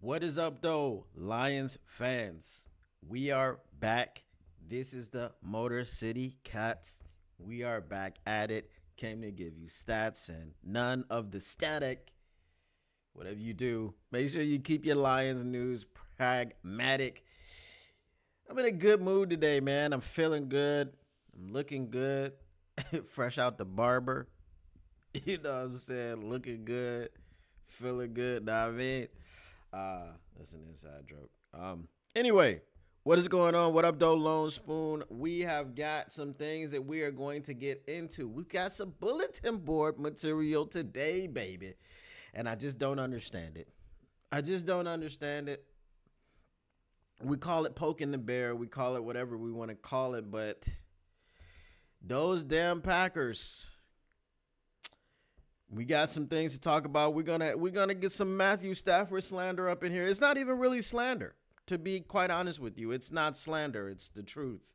What is up, though, Lions fans? We are back. This is the Motor City Cats. We are back at it. Came to give you stats and none of the static. Whatever you do, make sure you keep your Lions news pragmatic. I'm in a good mood today, man. I'm feeling good. I'm looking good. Fresh out the barber. You know what I'm saying? Looking good. Feeling good. Know what I mean? That's an inside joke. Anyway, what is going on? What up, though, Lone Spoon? We have got some things that we are going to get into. We've got some bulletin board material today, baby. And I just don't understand it. I just don't understand it. We call it poking the bear. We call it whatever we want to call it. But those damn Packers. We got some things to talk about. We're gonna get some Matthew Stafford slander up in here. It's not even really slander, to be quite honest with you. It's not slander. It's the truth.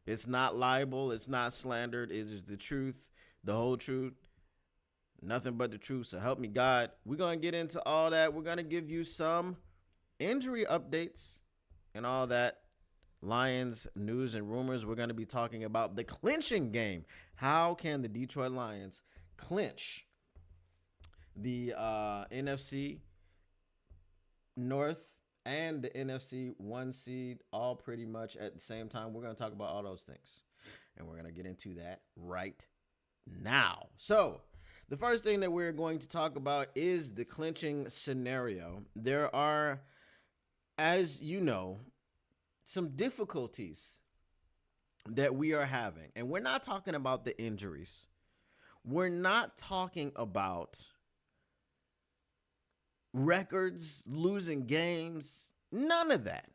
It's not libel. It's not slandered. It is the truth, the whole truth, nothing but the truth. So help me God. We're gonna get into all that. We're gonna give you some injury updates and all that. Lions news and rumors. We're gonna be talking about the clinching game. How can the Detroit Lions clinch the NFC North and the NFC 1 seed all pretty much at the same time? We're going to talk about all those things, and we're going to get into that right now. So the first thing that we're going to talk about is the clinching scenario. There are, as you know, some difficulties that we are having, and we're not talking about the injuries. We're not talking about records, losing games, none of that.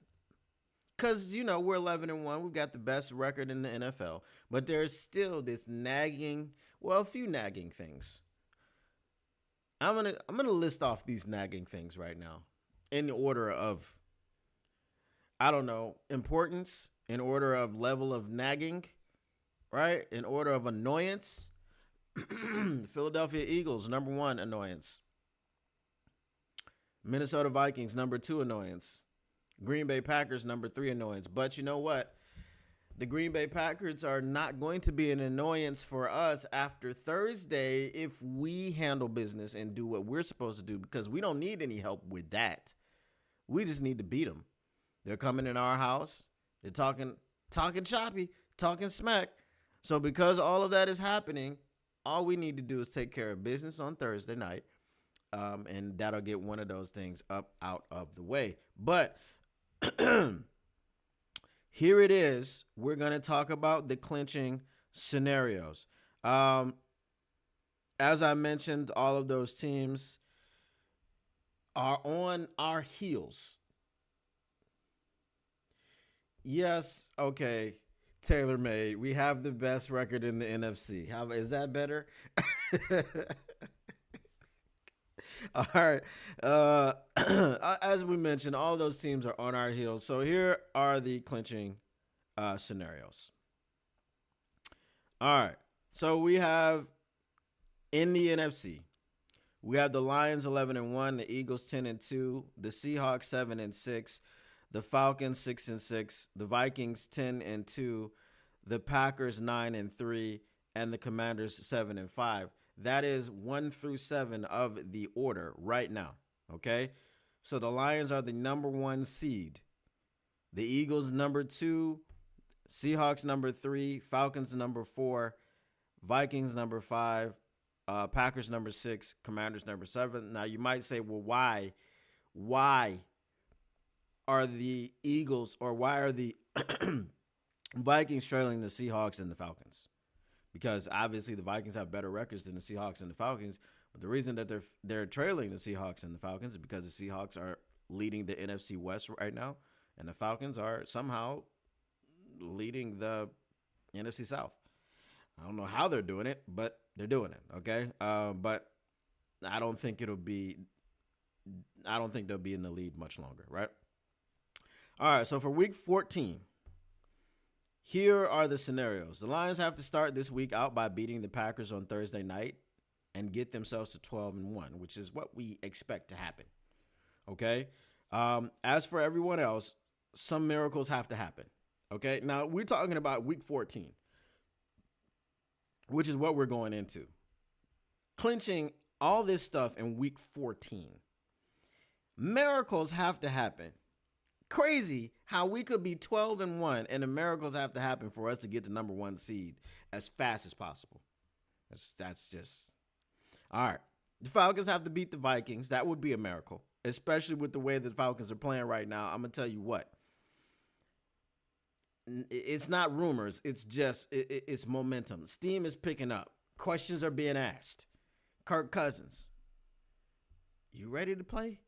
Because, we're 11-1. We've got the best record in the NFL. But there's still this nagging, a few nagging things. I'm gonna list off these nagging things right now in order of, importance, in order of level of nagging, right? In order of annoyance. Philadelphia Eagles, number 1 annoyance. Minnesota Vikings, number 2 annoyance. Green Bay Packers, number 3 annoyance. But you know what? The Green Bay Packers are not going to be an annoyance for us after Thursday if we handle business and do what we're supposed to do, because we don't need any help with that. We just need to beat them. They're coming in our house. They're talking choppy, talking smack. So because all of that is happening, all we need to do is take care of business on Thursday night. And that'll get one of those things out of the way. But here it is. We're going to talk about the clinching scenarios. As I mentioned, all of those teams are on our heels. Yes, okay, tailor-made. We have the best record in the NFC. Is that better? All right. As we mentioned, all those teams are on our heels. So here are the clinching scenarios. All right. So we have in the NFC, we have the Lions 11-1, the Eagles 10-2, the Seahawks 7-6, the Falcons 6-6, the Vikings 10-2, the Packers 9-3, and the Commanders 7-5. That is 1 through 7 of the order right now, okay? So the Lions are the number 1 seed. The Eagles number 2, Seahawks number 3, Falcons number 4, Vikings number 5, Packers number 6, Commanders number 7. Now you might say, well, why are the Eagles, or why are the Vikings trailing the Seahawks and the Falcons? Because obviously the Vikings have better records than the Seahawks and the Falcons. But the reason that they're trailing the Seahawks and the Falcons is because the Seahawks are leading the NFC West right now, and the Falcons are somehow leading the NFC South. I don't know how they're doing it, but they're doing it. Okay, but I don't think they'll be in the lead much longer, right? All right, so for Week 14. Here are the scenarios. The Lions have to start this week out by beating the Packers on Thursday night and get themselves to 12-1, which is what we expect to happen. Okay? As for everyone else, some miracles have to happen. Okay, now we're talking about week 14, which is what we're going into. Clinching all this stuff in week 14. Miracles have to happen. Crazy how we could be 12-1 and the miracles have to happen for us to get the number 1 seed as fast as possible. That's just all right. The Falcons have to beat the Vikings. That would be a miracle, especially with the way the Falcons are playing right now. I'm gonna tell you what. It's not rumors. It's just it's momentum. Steam is picking up. Questions are being asked. Kirk Cousins, you ready to play?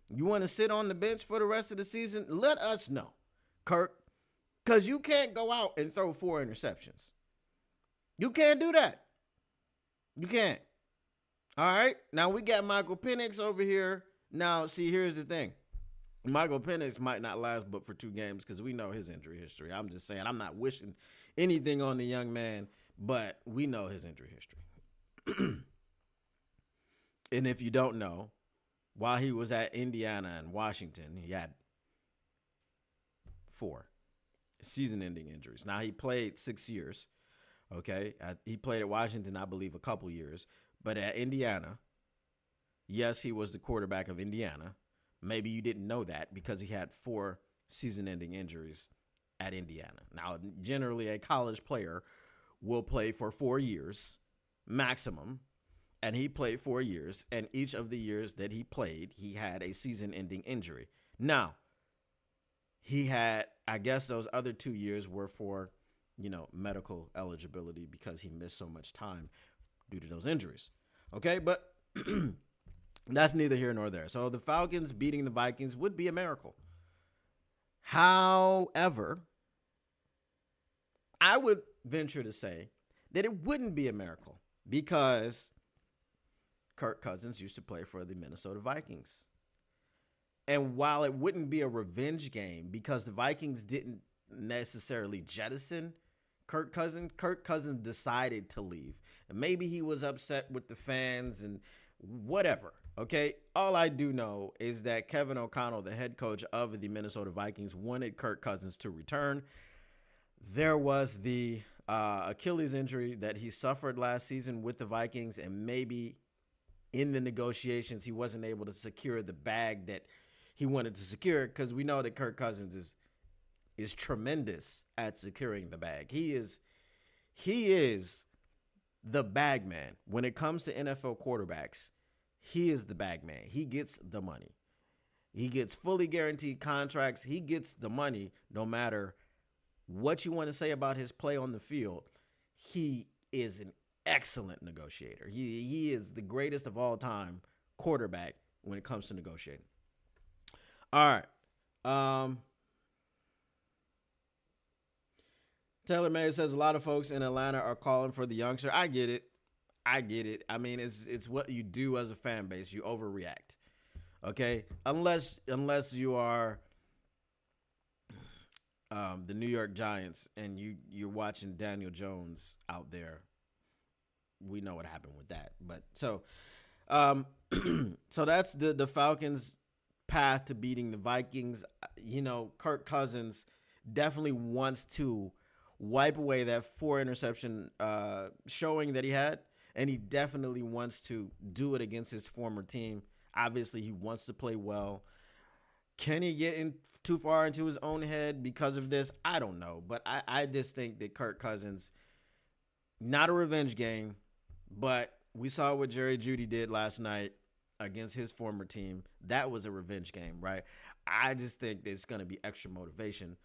You want to sit on the bench for the rest of the season? Let us know, Kirk, because you can't go out and throw 4 interceptions. You can't do that. You can't. All right. Now we got Michael Penix over here. Now, see, here's the thing. Michael Penix might not last but for 2 games because we know his injury history. I'm just saying, I'm not wishing anything on the young man, but we know his injury history. And if you don't know, while he was at Indiana and Washington, he had 4 season-ending injuries. Now, he played 6 years, okay? He played at Washington, I believe, a couple years. But at Indiana, yes, he was the quarterback of Indiana. Maybe you didn't know that because he had 4 season-ending injuries at Indiana. Now, generally, a college player will play for 4 years maximum, and he played 4 years, and each of the years that he played, he had a season-ending injury. Now, he had, I guess those other 2 years were for, medical eligibility because he missed so much time due to those injuries. Okay, but that's neither here nor there. So the Falcons beating the Vikings would be a miracle. However, I would venture to say that it wouldn't be a miracle because Kirk Cousins used to play for the Minnesota Vikings. And while it wouldn't be a revenge game because the Vikings didn't necessarily jettison Kirk Cousins decided to leave. And maybe he was upset with the fans and whatever, okay? All I do know is that Kevin O'Connell, the head coach of the Minnesota Vikings, wanted Kirk Cousins to return. There was the Achilles injury that he suffered last season with the Vikings, and maybe in the negotiations he wasn't able to secure the bag that he wanted to secure because we know that Kirk Cousins is tremendous at securing the bag. He is the bag man. When it comes to NFL quarterbacks, he is the bag man. He gets the money. He gets fully guaranteed contracts. He gets the money no matter what you want to say about his play on the field. He is an excellent negotiator. He is the greatest of all time quarterback when it comes to negotiating. All right. Taylor May says a lot of folks in Atlanta are calling for the youngster. I get it. I mean, it's what you do as a fan base. You overreact. Okay? Unless you are the New York Giants and you're watching Daniel Jones out there. We know what happened with that. But so that's the Falcons' path to beating the Vikings. Kirk Cousins definitely wants to wipe away that 4 interception showing that he had, and he definitely wants to do it against his former team. Obviously, he wants to play well. Can he get too far into his own head because of this? I don't know, but I just think that Kirk Cousins, not a revenge game, but we saw what Jerry Jeudy did last night against his former team. That was a revenge game, right? I just think there's going to be extra motivation.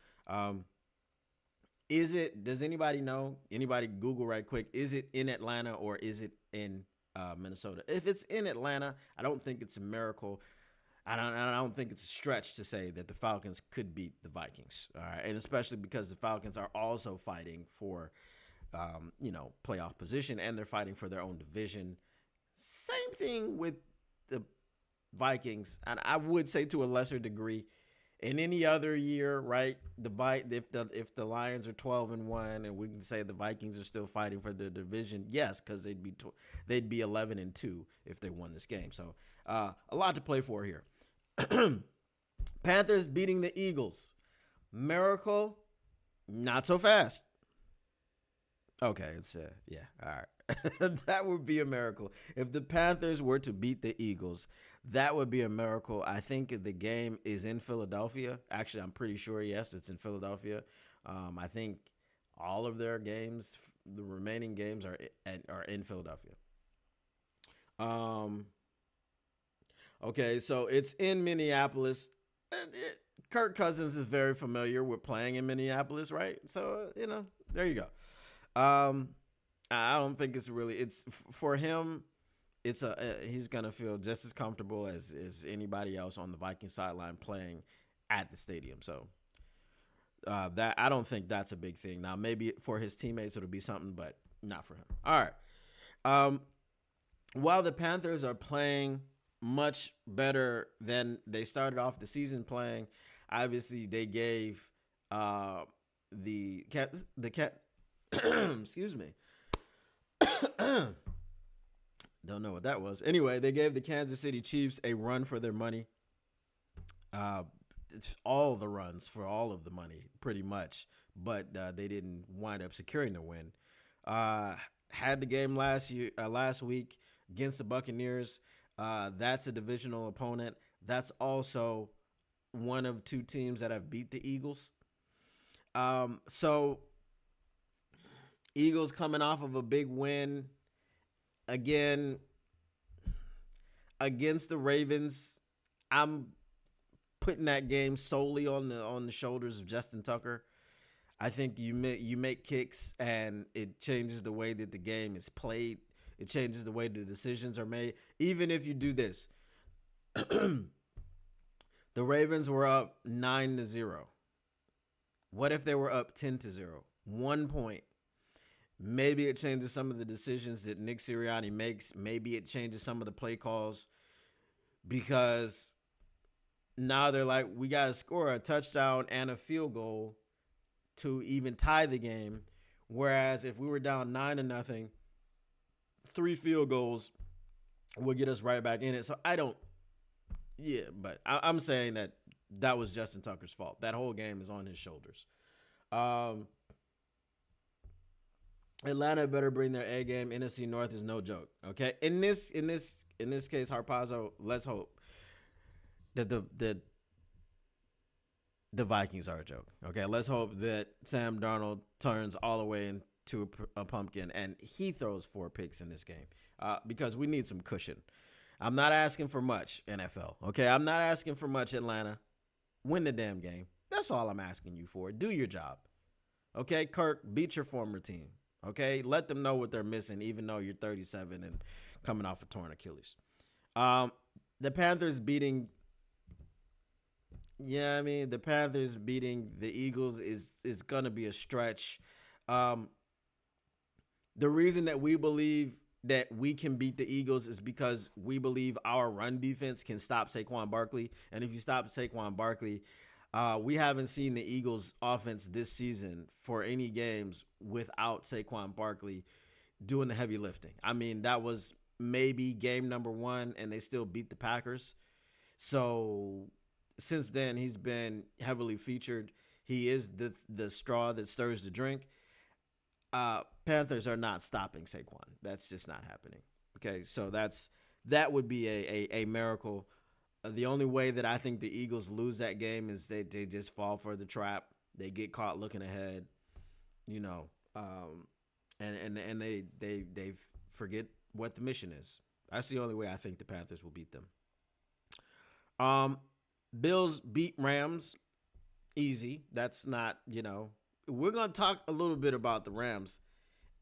Does anybody know? Anybody Google right quick. Is it in Atlanta or is it in Minnesota? If it's in Atlanta, I don't think it's a miracle. I don't think it's a stretch to say that the Falcons could beat the Vikings. All right. And especially because the Falcons are also fighting for, playoff position, and they're fighting for their own division. Same thing with the Vikings. And I would say to a lesser degree, in any other year, right? If the Lions are 12-1, and we can say the Vikings are still fighting for the division, yes, because they'd be 11-2 if they won this game. So a lot to play for here. Panthers beating the Eagles. Miracle, not so fast. Okay, it's yeah, all right. That would be a miracle. If the Panthers were to beat the Eagles, that would be a miracle. I think the game is in Philadelphia. Actually, I'm pretty sure, yes, it's in Philadelphia. I think all of their games, the remaining games are in Philadelphia. Okay, so it's in Minneapolis. Kirk Cousins is very familiar with playing in Minneapolis, right? So, there you go. I don't think it's for him. He's gonna feel just as comfortable as anybody else on the Viking sideline playing at the stadium. So that I don't think that's a big thing. Now maybe for his teammates it'll be something, but not for him. All right. While the Panthers are playing much better than they started off the season playing, obviously they gave the cat excuse me. Don't know what that was. Anyway, they gave the Kansas City Chiefs a run for their money. All the runs for all of the money, pretty much. But they didn't wind up securing the win. Had the game last week against the Buccaneers. That's a divisional opponent. That's also one of two teams that have beat the Eagles. So Eagles coming off of a big win again against the Ravens. I'm putting that game solely on the shoulders of Justin Tucker. I think you make kicks and it changes the way that the game is played. It changes the way the decisions are made. Even if you do this, the Ravens were up 9-0. What if they were up 10-0? 1 point. Maybe it changes some of the decisions that Nick Sirianni makes. Maybe it changes some of the play calls because now they're like, we got to score a touchdown and a field goal to even tie the game. Whereas if we were down 9-0, 3 field goals will get us right back in it. So but I'm saying that was Justin Tucker's fault. That whole game is on his shoulders. Atlanta better bring their A game. NFC North is no joke. Okay. In this case, Harpazo, let's hope that the Vikings are a joke. Okay. Let's hope that Sam Darnold turns all the way into a pumpkin and he throws 4 picks in this game. Because we need some cushion. I'm not asking for much, NFL. Okay. I'm not asking for much, Atlanta. Win the damn game. That's all I'm asking you for. Do your job. Okay. Kirk, beat your former team. Okay, let them know what they're missing, even though you're 37 and coming off a torn Achilles. The Panthers beating the Eagles is going to be a stretch. The reason that we believe that we can beat the Eagles is because we believe our run defense can stop Saquon Barkley. And if you stop Saquon Barkley, we haven't seen the Eagles offense this season for any games without Saquon Barkley doing the heavy lifting. I mean, that was maybe game number 1 and they still beat the Packers. So since then, he's been heavily featured. He is the straw that stirs the drink. Panthers are not stopping Saquon. That's just not happening. Okay, so that would be a miracle. The only way that I think the Eagles lose that game is they just fall for the trap. They get caught looking ahead, and they forget what the mission is. That's the only way I think the Panthers will beat them. Bills beat Rams easy. That's not, we're going to talk a little bit about the Rams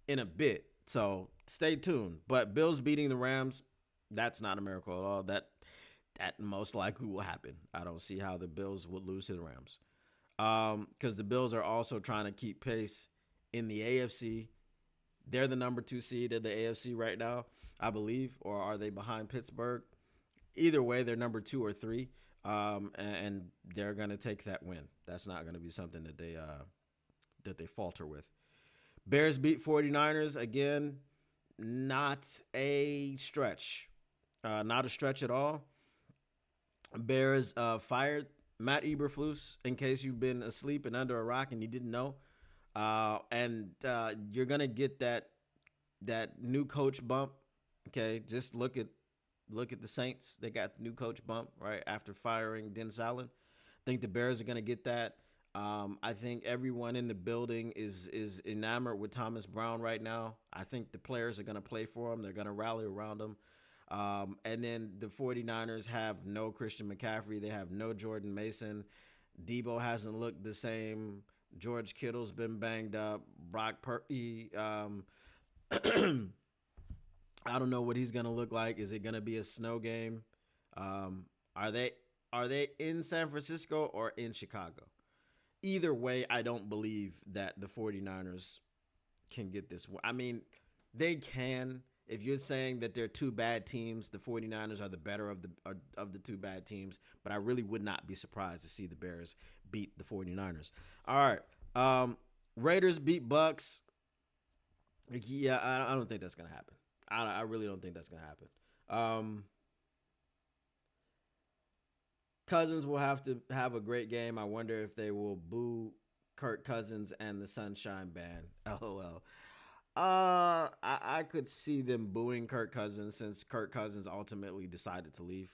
in a bit. So stay tuned. But Bills beating the Rams, that's not a miracle at all. That most likely will happen. I don't see how the Bills would lose to the Rams. Because the Bills are also trying to keep pace in the AFC. They're the number 2 seed in the AFC right now, I believe. Or are they behind Pittsburgh? Either way, they're number 2 or 3. And they're going to take that win. That's not going to be something that they falter with. Bears beat 49ers. Again, not a stretch. Not a stretch at all. Bears fired Matt Eberflus, in case you've been asleep and under a rock and you didn't know. And you're gonna get that new coach bump. Okay, just look at the Saints. They got the new coach bump right after firing Dennis Allen. I think the Bears are gonna get that. I think everyone in the building is enamored with Thomas Brown right now. I think the players are gonna play for him. They're gonna rally around him. And then the 49ers have no Christian McCaffrey. They have no Jordan Mason. Debo hasn't looked the same. George Kittle's been banged up. Brock Purdy, I don't know what he's going to look like. Is it going to be a snow game? Are they in San Francisco or in Chicago? Either way, I don't believe that the 49ers can get this one. I mean, they can. If you're saying that they're two bad teams, the 49ers are the better of the two bad teams, but I really would not be surprised to see the Bears beat the 49ers. All right. Raiders beat Bucks. Yeah, I don't think that's going to happen. I really don't think that's going to happen. Cousins will have to have a great game. I wonder if they will boo Kirk Cousins and the Sunshine Band. LOL. I could see them booing Kirk Cousins since Kirk Cousins ultimately decided to leave.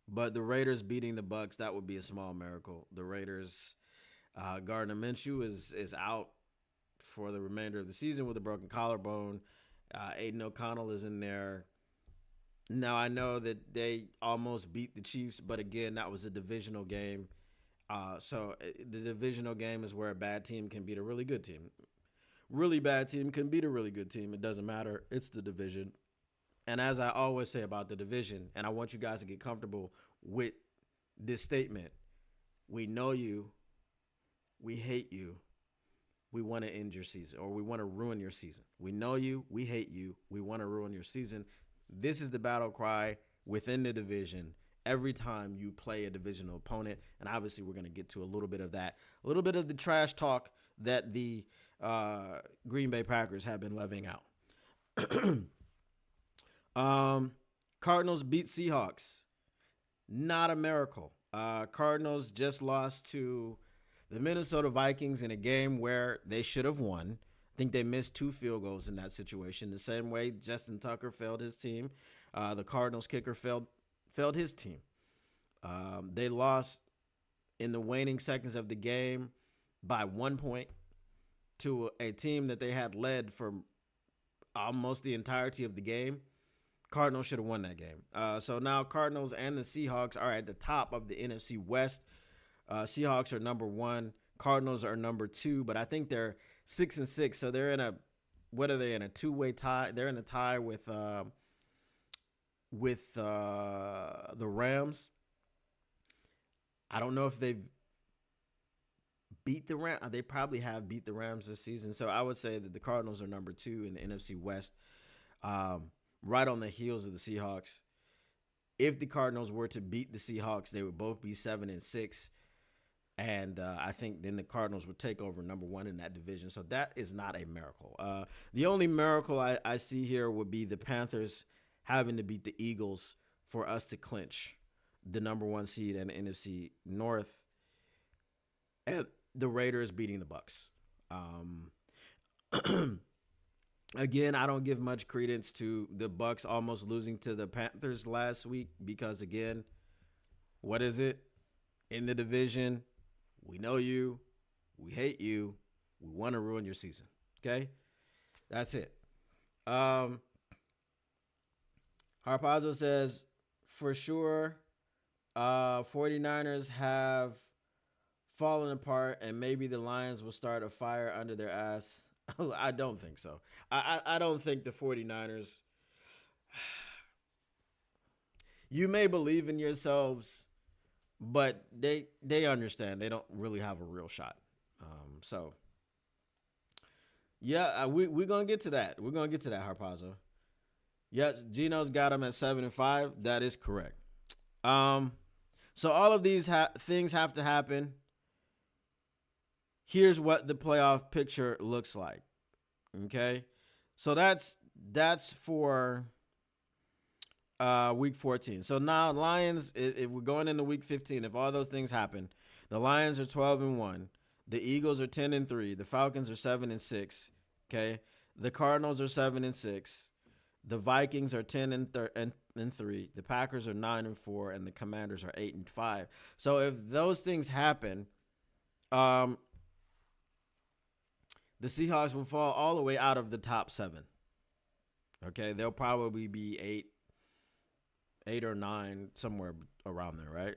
But the Raiders beating the Bucks, that would be a small miracle. The Raiders, Gardner Minshew is out for the remainder of the season with a broken collarbone. Aidan O'Connell is in there. Now, I know that they almost beat the Chiefs, but again, that was a divisional game. So the divisional game is where a bad team can beat a really good team. Really bad team can beat a really good team. It doesn't matter. It's the division. And as I always say about the division, and I want you guys to get comfortable with this statement, we know you, we hate you, we want to end your season, or we want to ruin your season. We know you, we hate you, we want to ruin your season. This is the battle cry within the division every time you play a divisional opponent. And obviously we're going to get to a little bit of that, a little bit of the trash talk that the Green Bay Packers have been levying out. Cardinals beat Seahawks. Not a miracle. Cardinals just lost to the Minnesota Vikings in a game where they should have won. I think they missed 2 field goals in that situation. The same way Justin Tucker failed his team. The Cardinals kicker failed his team. They lost in the waning seconds of the game by 1 point to a team that they had led for almost the entirety of the game. Cardinals should have won that game. So now Cardinals and the Seahawks are at the top of the NFC West. Seahawks are number 1. Cardinals are number 2, but I think they're 6-6. So they're in a, what are they in, a 2-way tie? They're in a tie with the Rams. I don't know if they've beat the Rams. They probably have beat the Rams this season. So I would say that the Cardinals are number 2 in the NFC West, right on the heels of the Seahawks. If the Cardinals were to beat the Seahawks, they would both be 7-6. And I think then the Cardinals would take over number 1 in that division. So that is not a miracle. The only miracle I see here would be the Panthers having to beat the Eagles for us to clinch the number 1 seed in the NFC North, and the Raiders beating the Bucks. Again, I don't give much credence to the Bucks almost losing to the Panthers last week because, again, what is it? In the division, we know you, we hate you, we want to ruin your season. Okay? That's it. Harpazzo says, for sure, 49ers have fallen apart and maybe the Lions will start a fire under their ass. I don't think so. I don't think the 49ers, you may believe in yourselves, but they understand they don't really have a real shot. So, yeah, we're going to get to that. We're going to get to that, Harpazzo. Yes, Gino's got him at 7-5. That is correct. So all of these things have to happen. Here's what the playoff picture looks like. Okay, so that's for week 14. So now Lions, if we're going into week 15, if all those things happen, the Lions are 12-1. The Eagles are 10-3. The Falcons are 7-6. Okay. The Cardinals are 7-6. The Vikings are 10-3. The Packers are 9-4, and the Commanders are 8-5. So if those things happen, the Seahawks will fall all the way out of the top 7. Okay, they'll probably be 8 or 9, somewhere around there, right?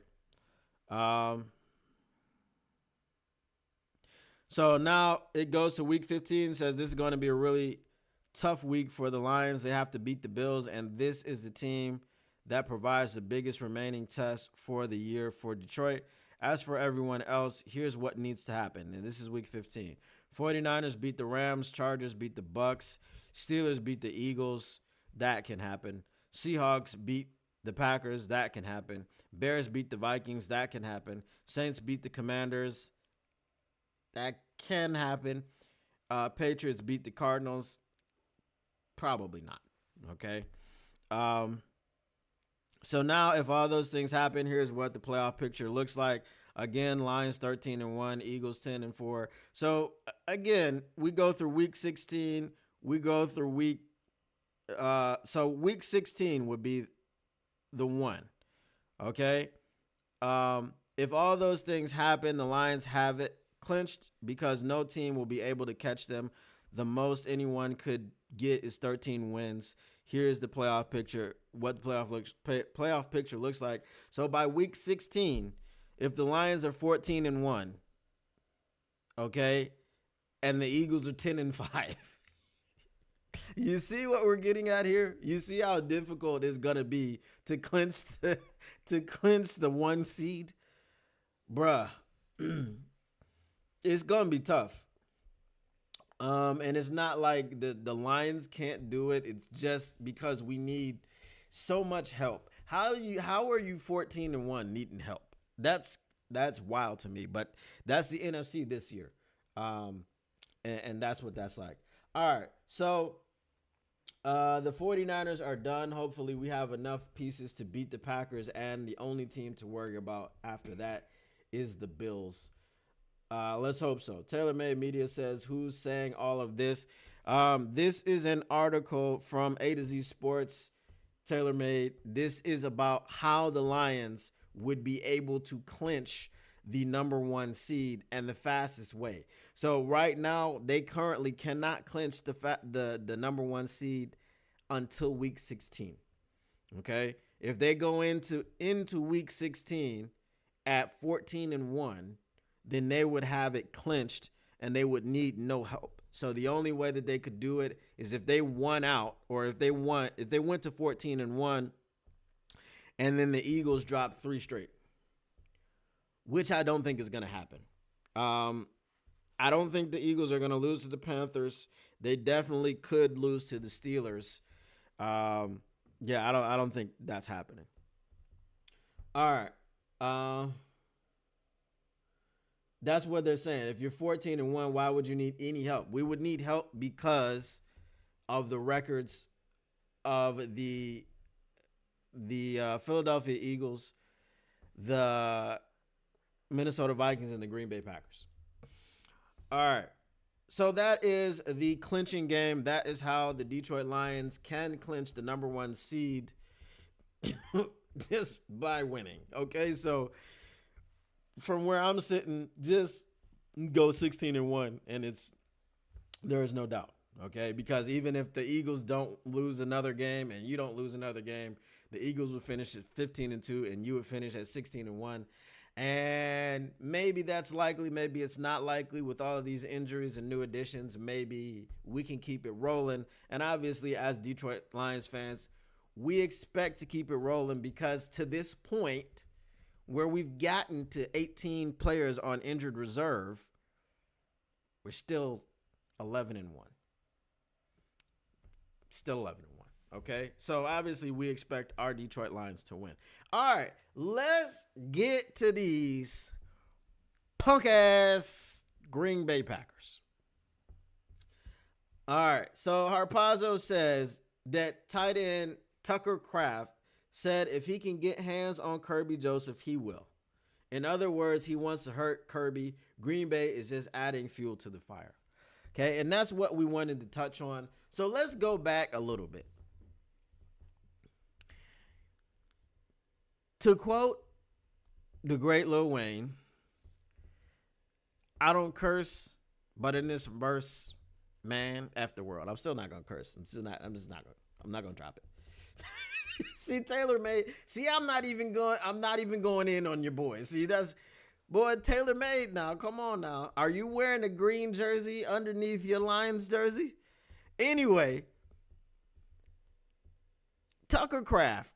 So now it goes to week 15. Says this is going to be a really tough week for the Lions. They have to beat the Bills, and this is the team that provides the biggest remaining test for the year for Detroit. As for everyone else, here's what needs to happen, and this is week 15. 49ers beat the Rams. Chargers beat the Bucks. Steelers beat the Eagles. That can happen. Seahawks beat the Packers. That can happen. Bears beat the Vikings. That can happen. Saints beat the Commanders. That can happen. Patriots beat the Cardinals. Probably not. Okay. So now if all those things happen, here's what the playoff picture looks like. Again, Lions 13-1, Eagles 10-4. So again, we go through week 16. We go through week. So week 16 would be the one. Okay. If all those things happen, the Lions have it clinched because no team will be able to catch them. The most anyone could get is 13 wins. Here's the playoff picture, what the playoff picture looks like. So by week 16, if the Lions are 14-1, okay, and the Eagles are 10-5, you see what we're getting at here? You see how difficult it's gonna be to clinch the 1 seed, bruh. It's gonna be tough. And it's not like the Lions can't do it. It's just because we need so much help. How are you 14-1 needing help? That's wild to me. But that's the NFC this year, and that's what that's like. All right, so the 49ers are done. Hopefully, we have enough pieces to beat the Packers, and the only team to worry about after that is the Bills. Let's hope so. TaylorMade Media says, who's saying all of this? This is an article from A to Z Sports, TaylorMade. This is about how the Lions would be able to clinch the number 1 seed and the fastest way. So right now, they currently cannot clinch the number 1 seed until week 16. Okay? If they go into week 16 at 14-1, then they would have it clinched and they would need no help. So the only way that they could do it is if they won out, or if they went to 14-1 and then the Eagles dropped 3 straight, which I don't think is going to happen. I don't think the Eagles are going to lose to the Panthers. They definitely could lose to the Steelers. I don't think that's happening. All right. That's what they're saying. If you're 14-1, why would you need any help? We would need help because of the records of the Philadelphia Eagles, the Minnesota Vikings, and the Green Bay Packers. All right. So that is the clinching game. That is how the Detroit Lions can clinch the number 1 seed just by winning. Okay, so from where I'm sitting, just go 16-1, and there is no doubt. Okay, because even if the Eagles don't lose another game and you don't lose another game, the Eagles would finish at 15-2, and you would finish at 16-1. And maybe that's likely, maybe it's not likely with all of these injuries and new additions. Maybe we can keep it rolling. And obviously, as Detroit Lions fans, we expect to keep it rolling because to this point, where we've gotten to 18 players on injured reserve, we're still 11-1. Still 11-1. Okay, so obviously we expect our Detroit Lions to win. All right, let's get to these punk-ass Green Bay Packers. All right, so Harpazo says that tight end Tucker Kraft said if he can get hands on Kirby Joseph, he will. In other words, he wants to hurt Kirby. Green Bay is just adding fuel to the fire. Okay, and that's what we wanted to touch on. So let's go back a little bit. To quote the great Lil Wayne, I don't curse, but in this verse, man, F the world. I'm still not gonna curse. I'm not gonna drop it. See, Taylor made. See, I'm not even going in on your boy. See, that's boy Taylor made now. Come on now. Are you wearing a green jersey underneath your Lions jersey? Anyway, Tucker Craft.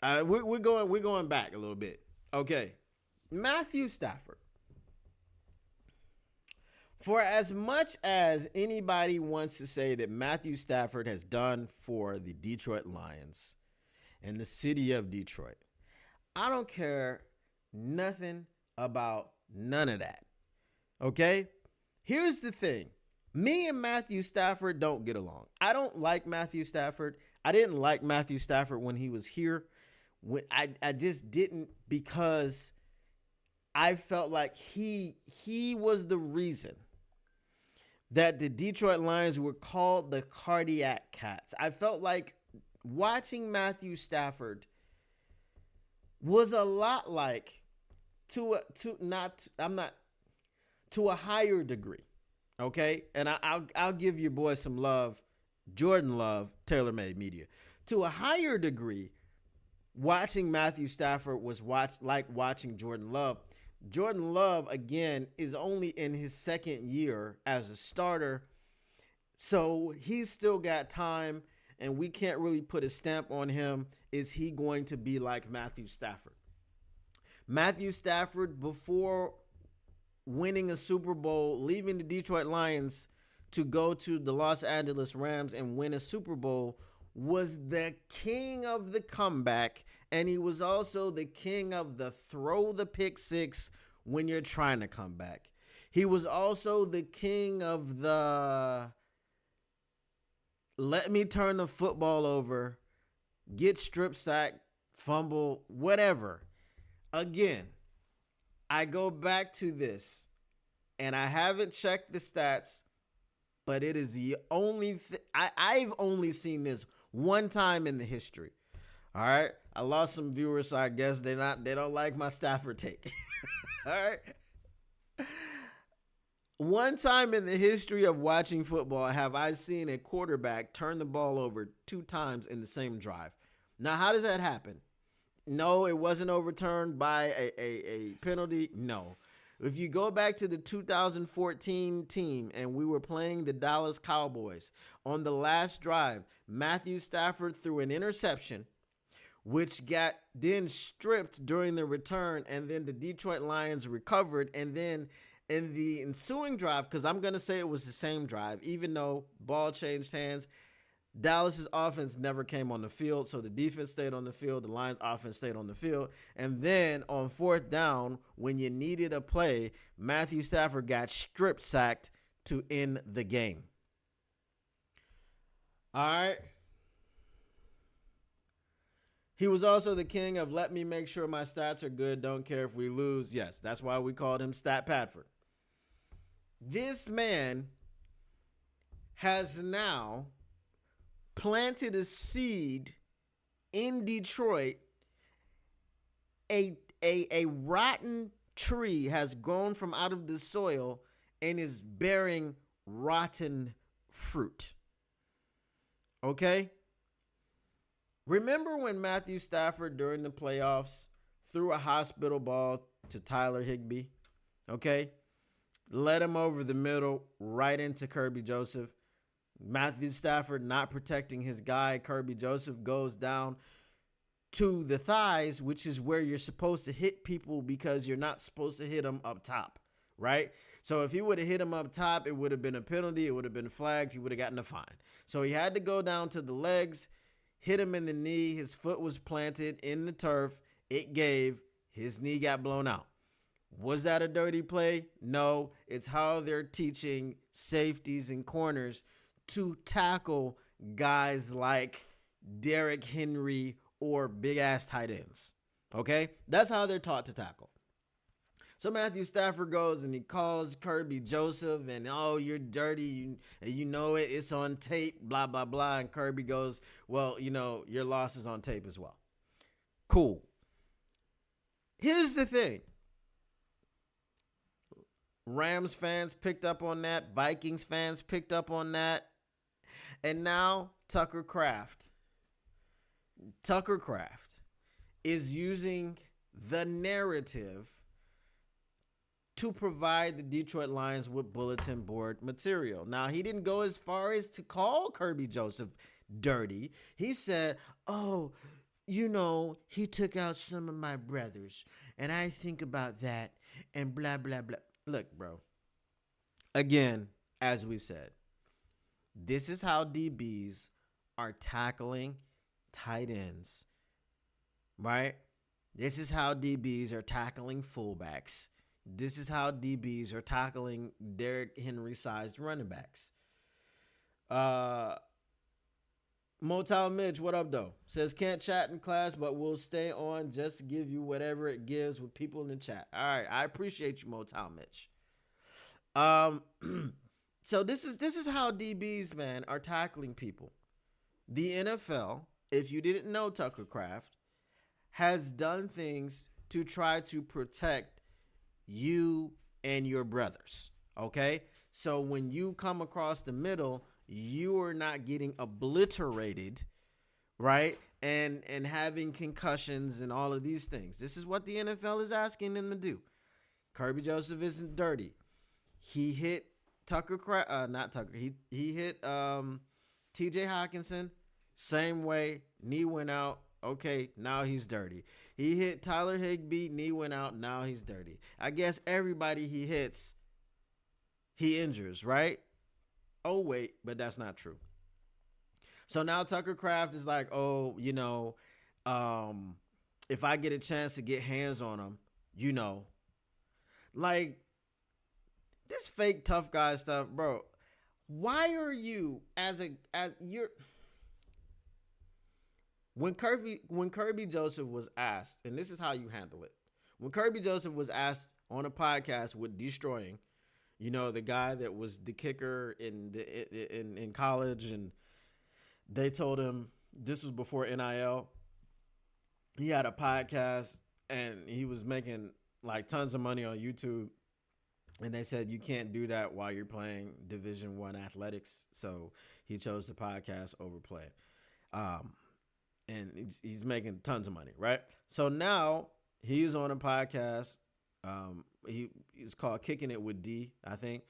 We're going back a little bit. Okay. Matthew Stafford. For as much as anybody wants to say that Matthew Stafford has done for the Detroit Lions and the city of Detroit, I don't care nothing about none of that. Okay? Here's the thing. Me and Matthew Stafford don't get along. I don't like Matthew Stafford. I didn't like Matthew Stafford when he was here. I just didn't, because I felt like he was the reason that the Detroit Lions were called the Cardiac Cats. I felt like watching Matthew Stafford was a lot like to a higher degree. Okay? And I'll give your boy some love, Jordan Love, TaylorMade Media. To a higher degree, watching Matthew Stafford was like watching Jordan Love. Jordan Love, again, is only in his second year as a starter, so he's still got time, and we can't really put a stamp on him. Is he going to be like Matthew Stafford? Matthew Stafford, before winning a Super Bowl, leaving the Detroit Lions to go to the Los Angeles Rams and win a Super Bowl, was the king of the comeback, and he was also the king of the throw the pick six when you're trying to come back. He was also the king of the let me turn the football over, get strip sacked, fumble, whatever. Again, I go back to this, and I haven't checked the stats, but it is the only I've only seen this one time in the history. All right. I lost some viewers, so I guess they don't like my Stafford take. All right. One time in the history of watching football have I seen a quarterback turn the ball over 2 times in the same drive. Now, how does that happen? No, it wasn't overturned by a penalty. No. If you go back to the 2014 team and we were playing the Dallas Cowboys, on the last drive, Matthew Stafford threw an interception, which got then stripped during the return, and then the Detroit Lions recovered, and then in the ensuing drive, because I'm going to say it was the same drive, even though ball changed hands, Dallas's offense never came on the field, so the defense stayed on the field, the Lions offense stayed on the field, and then on 4th down, when you needed a play, Matthew Stafford got strip sacked to end the game. All right. He was also the king of let me make sure my stats are good, don't care if we lose. Yes, that's why we called him Stat Padford. This man has now planted a seed in Detroit. A rotten tree has grown from out of the soil and is bearing rotten fruit. Okay? Remember when Matthew Stafford during the playoffs threw a hospital ball to Tyler Higbee? Okay? Led him over the middle right into Kirby Joseph. Matthew Stafford not protecting his guy. Kirby Joseph goes down to the thighs, which is where you're supposed to hit people because you're not supposed to hit them up top, right? So if he would have hit him up top, it would have been a penalty. It would have been flagged. He would have gotten a fine. So he had to go down to the legs, hit him in the knee. His foot was planted in the turf. It gave. His knee got blown out. Was that a dirty play? No. It's how they're teaching safeties and corners to tackle guys like Derrick Henry or big ass tight ends. Okay? That's how they're taught to tackle. So Matthew Stafford goes and he calls Kirby Joseph and, oh, you're dirty. You know it. It's on tape, blah, blah, blah. And Kirby goes, well, your loss is on tape as well. Cool. Here's the thing. Rams fans picked up on that. Vikings fans picked up on that. And now Tucker Kraft is using the narrative to provide the Detroit Lions with bulletin board material. Now, he didn't go as far as to call Kirby Joseph dirty. He said, oh, he took out some of my brothers, and I think about that, and blah, blah, blah. Look, bro, again, as we said, this is how DBs are tackling tight ends, right? This is how DBs are tackling fullbacks. This is how DBs are tackling Derrick Henry-sized running backs. Motown Mitch, what up, though? Says, can't chat in class, but we'll stay on just to give you whatever it gives with people in the chat. All right, I appreciate you, Motown Mitch. So this is how DBs, man, are tackling people. The NFL, if you didn't know Tucker Kraft, has done things to try to protect you and your brothers, okay? So when you come across the middle, you are not getting obliterated, right? And having concussions and all of these things. This is what the NFL is asking them to do. Kirby Joseph isn't dirty. He hit He hit TJ Hutchinson, same way, knee went out. Okay, now he's dirty. He hit Tyler Higbee, knee went out, now he's dirty. I guess everybody he hits, he injures, right? Oh, wait, but that's not true. So now Tucker Kraft is like, oh, if I get a chance to get hands on him, like this fake tough guy stuff, bro. Why are you when Kirby Joseph was asked, and this is how you handle it. When Kirby Joseph was asked on a podcast with Destroying, the guy that was the kicker in college, and they told him this was before NIL. He had a podcast and he was making like tons of money on YouTube. And they said, you can't do that while you're playing Division I athletics. So he chose the podcast over play. And he's making tons of money, right? So now he's on a podcast. He's called Kicking It with D, I think.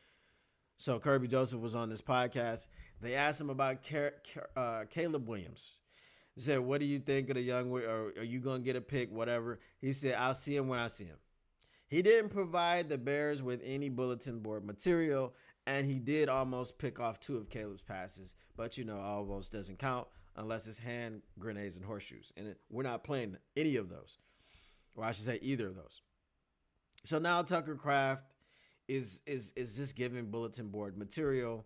So Kirby Joseph was on this podcast. They asked him about Caleb Williams. He said, what do you think of the young, or are you going to get a pick, whatever? He said, I'll see him when I see him. He didn't provide the Bears with any bulletin board material, and he did almost pick off 2 of Caleb's passes. But, almost doesn't count unless it's hand grenades and horseshoes. And we're not playing any of those, or I should say either of those. So now Tucker Kraft is just giving bulletin board material,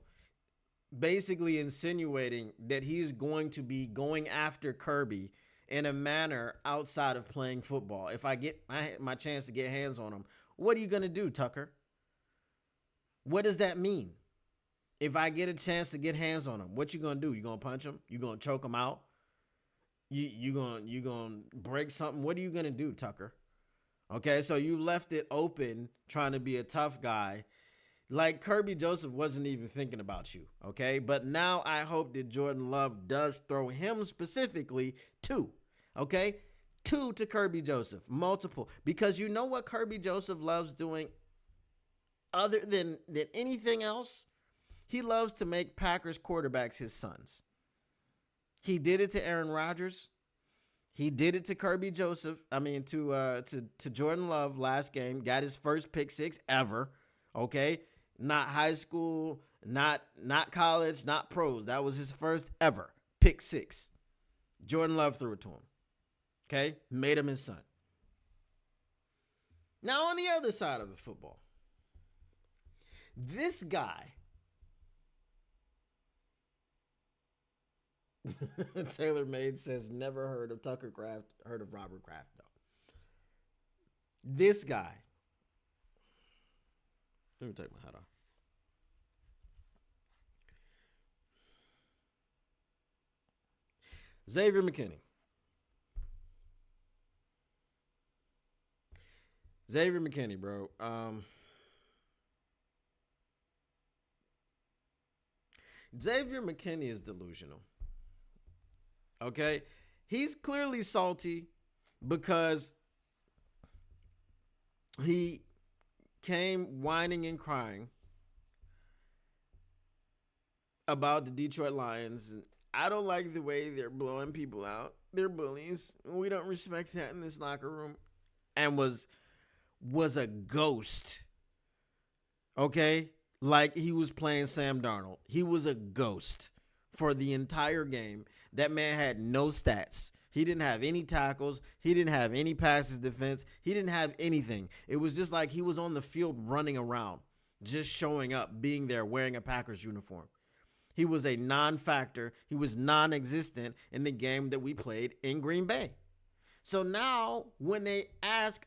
basically insinuating that he's going to be going after Kirby in a manner outside of playing football. If I get my chance to get hands on him, what are you going to do, Tucker? What does that mean? If I get a chance to get hands on him, what you going to do? You going to punch him? You going to choke him out? You going to break something? What are you going to do, Tucker? Okay, so you left it open trying to be a tough guy. Like Kirby Joseph wasn't even thinking about you, okay? But now I hope that Jordan Love does throw him specifically 2, okay? 2 to Kirby Joseph, multiple. Because you know what Kirby Joseph loves doing other than anything else? He loves to make Packers quarterbacks his sons. He did it to Aaron Rodgers. He did it to Kirby Joseph. To Jordan Love last game. Got his first pick 6 ever, okay? Not high school, not college, not pros. That was his first ever pick 6. Jordan Love threw it to him. Okay? Made him his son. Now on the other side of the football, this guy Taylor Made says never heard of Tucker Craft, heard of Robert Kraft though. This guy. Let me take my hat off. Xavier McKinney. Xavier McKinney, bro. Xavier McKinney is delusional. Okay? He's clearly salty because he came whining and crying about the Detroit Lions. I don't like the way they're blowing people out. They're bullies. We don't respect that in this locker room. And was a ghost. Okay? Like he was playing Sam Darnold. He was a ghost for the entire game. That man had no stats. He didn't have any tackles. He didn't have any passes defense. He didn't have anything. It was just like he was on the field running around, just showing up, being there, wearing a Packers uniform. He was a non-factor. He was non-existent in the game that we played in Green Bay. So now when they asked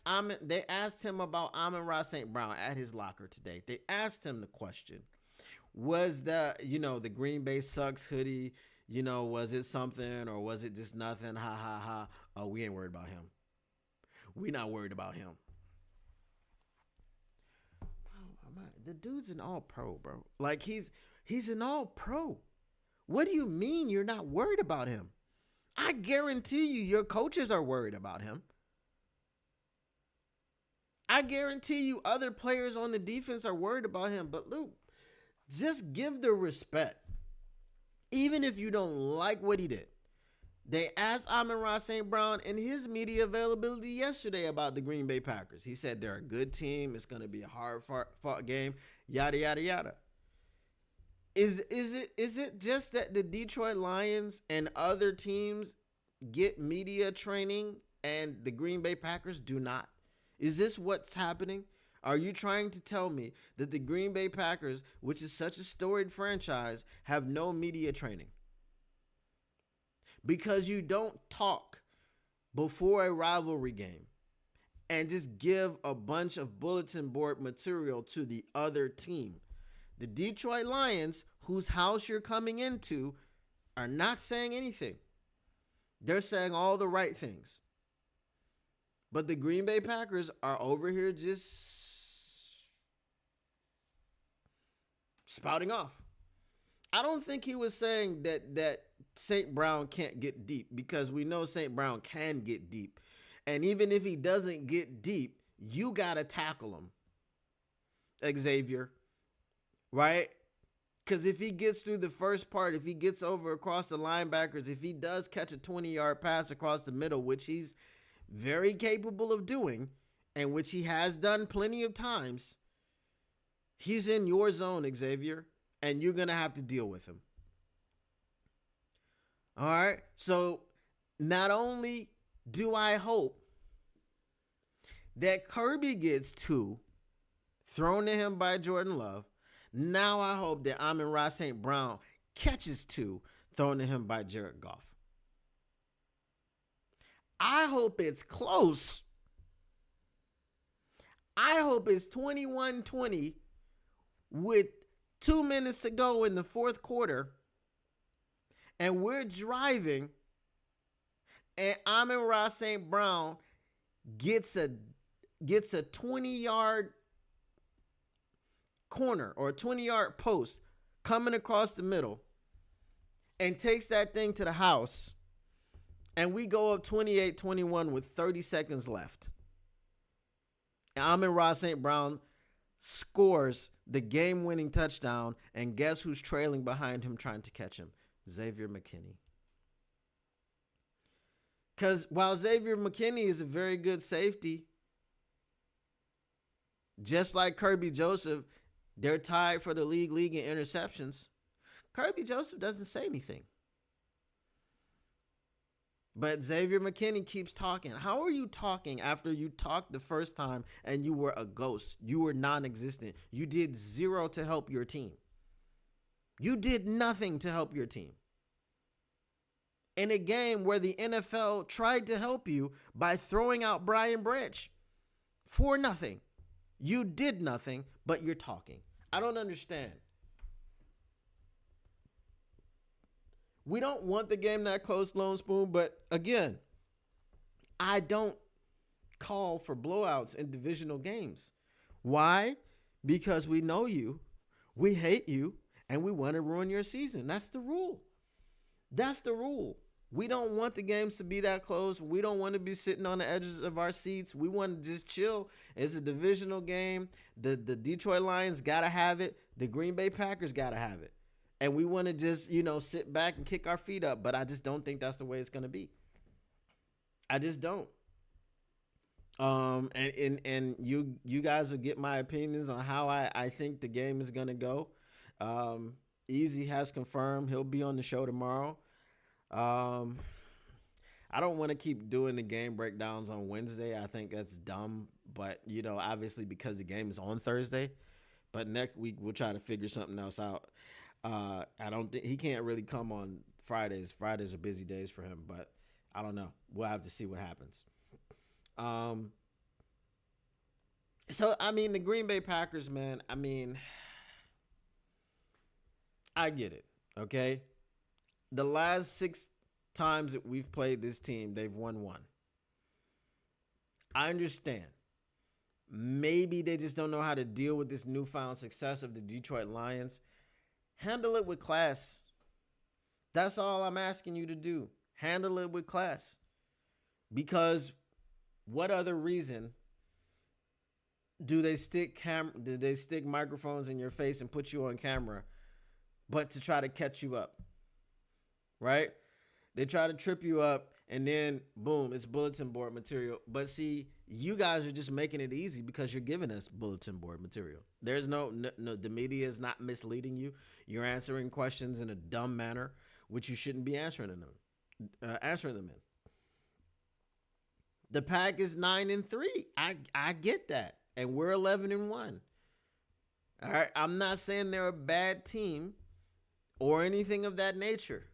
him about Amon-Ra St. Brown at his locker today. They asked him the question, was the Green Bay Sucks hoodie, was it something or was it just nothing? Ha, ha, ha. Oh, we ain't worried about him. We not worried about him. The dude's an all-pro, bro. Like, he's an all-pro. What do you mean you're not worried about him? I guarantee you your coaches are worried about him. I guarantee you other players on the defense are worried about him. But, Luke, just give the respect. Even if you don't like what he did. They asked Amon-Ra St. Brown in his media availability yesterday about the Green Bay Packers. He said they're a good team. It's going to be a hard-fought game, yada, yada, yada. Is it just that the Detroit Lions and other teams get media training and the Green Bay Packers do not? Is this what's happening? Are you trying to tell me that the Green Bay Packers, which is such a storied franchise, have no media training? Because you don't talk before a rivalry game and just give a bunch of bulletin board material to the other team. The Detroit Lions, whose house you're coming into, are not saying anything. They're saying all the right things. But the Green Bay Packers are over here just spouting off. I don't think he was saying that St. Brown can't get deep, because we know St. Brown can get deep. And even if he doesn't get deep, you got to tackle him, Xavier. Right? Because if he gets through the first part, if he gets over across the linebackers, if he does catch a 20-yard pass across the middle, which he's very capable of doing, and which he has done plenty of times, he's in your zone, Xavier, and you're going to have to deal with him. All right? So not only do I hope that Kirby gets 2 thrown to him by Jordan Love, now I hope that Amon-Ra St. Brown catches 2 thrown to him by Jared Goff. I hope it's close. I hope it's 21-20 with 2 minutes to go in the fourth quarter, and we're driving, and Amon-Ra St. Brown gets a 20-yard corner or a 20-yard post coming across the middle and takes that thing to the house, and we go up 28-21 with 30 seconds left. And Amon-Ra St. Brown scores the game-winning touchdown, and guess who's trailing behind him trying to catch him? Xavier McKinney. Because while Xavier McKinney is a very good safety, just like Kirby Joseph, they're tied for the league in interceptions. Kirby Joseph doesn't say anything. But Xavier McKinney keeps talking. How are you talking after you talked the first time and you were a ghost? You were non-existent. You did 0 to help your team. You did nothing to help your team. in a game where the NFL tried to help you by throwing out Brian Branch for nothing. You did nothing, but you're talking. I don't understand. We don't want the game that close, Lone Spoon, but again, I don't call for blowouts in divisional games. Why? Because we know you, we hate you, and we want to ruin your season. That's the rule. That's the rule. We don't want the games to be that close. We don't want to be sitting on the edges of our seats. We want to just chill. It's a divisional game. The Detroit Lions got to have it. The Green Bay Packers got to have it. And we want to just, sit back and kick our feet up. But I just don't think that's the way it's going to be. I just don't. And you guys will get my opinions on how I think the game is going to go. Easy has confirmed he'll be on the show tomorrow. I don't want to keep doing the game breakdowns on Wednesday. I think that's dumb. But, obviously because the game is on Thursday. But next week we'll try to figure something else out. I don't think he can't really come on Fridays. Fridays are busy days for him. But I don't know. We'll have to see what happens. So, the Green Bay Packers, man, I get it, okay? The last 6 times that we've played this team, they've won 1. I understand. Maybe they just don't know how to deal with this newfound success of the Detroit Lions. Handle it with class. That's all I'm asking you to do. Handle it with class. Because what other reason do they stick microphones in your face and put you on camera but to try to catch you up? Right? They try to trip you up and then boom, it's bulletin board material. But see, you guys are just making it easy because you're giving us bulletin board material. There's no the media is not misleading you. You're answering questions in a dumb manner, which you shouldn't be answering them in. The Pack is 9-3. I get that. And we're 11-1. All right. I'm not saying they're a bad team or anything of that nature.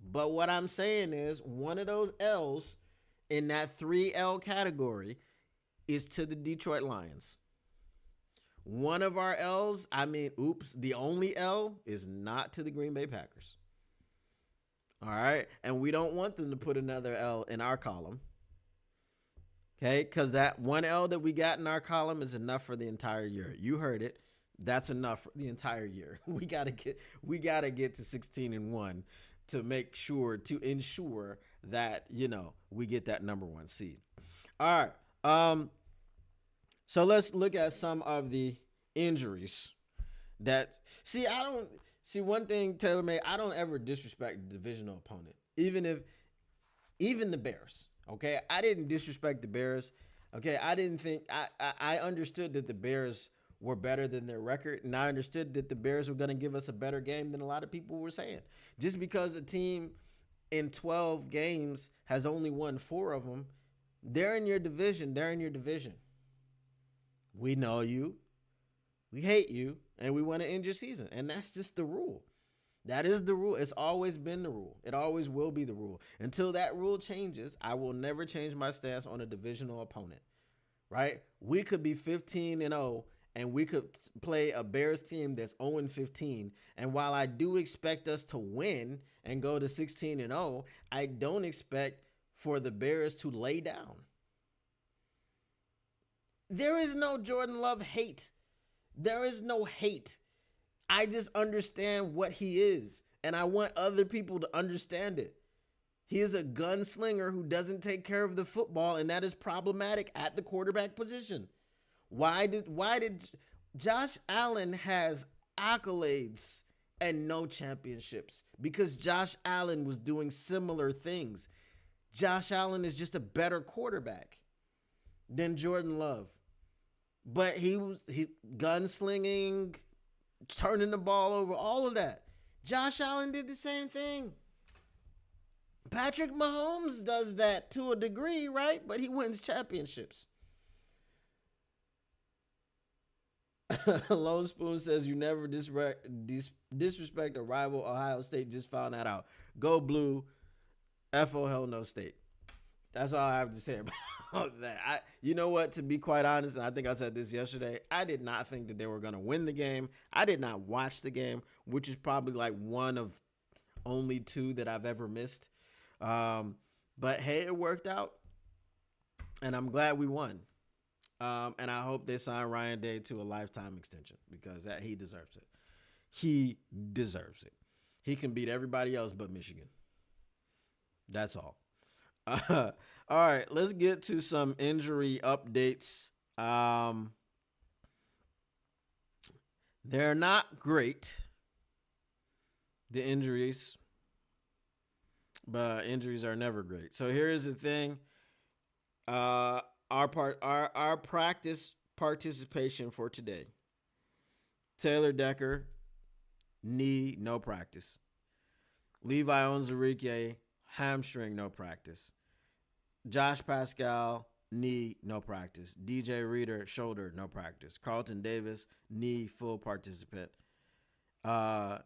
But what I'm saying is one of those L's in that 3L category is to the Detroit Lions. One of our L's, the only L is not to the Green Bay Packers. All right. And we don't want them to put another L in our column. Okay, because that one L that we got in our column is enough for the entire year. You heard it. That's enough for the entire year. We gotta get to 16-1 to ensure that we get that number 1 seed. All right. So let's look at some of the injuries that one thing, Taylor May, I don't ever disrespect the divisional opponent, even the Bears. Okay, I didn't disrespect the Bears. Okay, I didn't think I understood that the Bears were better than their record, and I understood that the Bears were going to give us a better game than a lot of people were saying. Just because a team in 12 games has only won 4 of them, they're in your division. We know you, we hate you, and we want to end your season, and that's just the rule. That is the rule. It's always been the rule. It always will be the rule. Until that rule changes, I will never change my stance on a divisional opponent, right? We could be 15-0, and we could play a Bears team that's 0-15. And while I do expect us to win and go to 16-0, I don't expect for the Bears to lay down. There is no Jordan Love hate. There is no hate. I just understand what he is, and I want other people to understand it. He is a gunslinger who doesn't take care of the football, and that is problematic at the quarterback position. Why did Josh Allen has accolades and no championships? Because Josh Allen was doing similar things. Josh Allen is just a better quarterback than Jordan Love. But he gunslinging, turning the ball over, all of that. Josh Allen did the same thing. Patrick Mahomes does that to a degree, right? But he wins championships. Lone Spoon says you never disrespect a rival. Ohio State just found that out. Go Blue. FO hell no state. That's all I have to say about that. You know what? To be quite honest, and I think I said this yesterday, I did not think that they were going to win the game. I did not watch the game, which is probably like one of only two that I've ever missed. But hey, it worked out, and I'm glad we won. And I hope they sign Ryan Day to a lifetime extension because he deserves it. He deserves it. He can beat everybody else but Michigan. That's all. All right, let's get to some injury updates. They're not great, the injuries, but injuries are never great. So here's the thing. Our practice participation for today. Taylor Decker, knee, no practice. Levi Onwuzurike, hamstring, no practice. Josh Pascal, knee, no practice. DJ Reader, shoulder, no practice. Carlton Davis, knee, full participant. Cornerback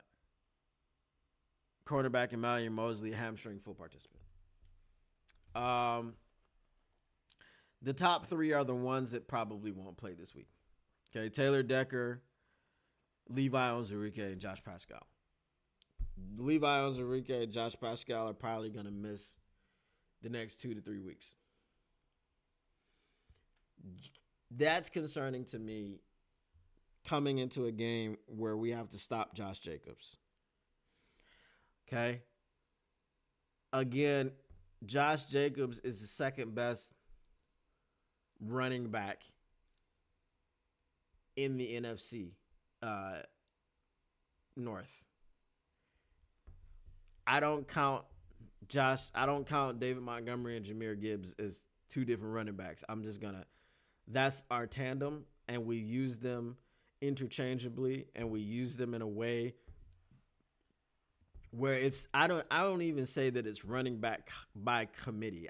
Emmanuel Mosley, hamstring, full participant. The top three are the ones that probably won't play this week. Okay, Taylor Decker, Levi Onwuzurike, and Josh Pascal. Levi Onwuzurike and Josh Pascal are probably going to miss the next 2 to 3 weeks. That's concerning to me coming into a game where we have to stop Josh Jacobs. Okay? Again, Josh Jacobs is the second best running back in the NFC North. I don't count David Montgomery and Jahmyr Gibbs as two different running backs. That's our tandem, and we use them interchangeably, and we use them in a way where I don't even say that it's running back by committee.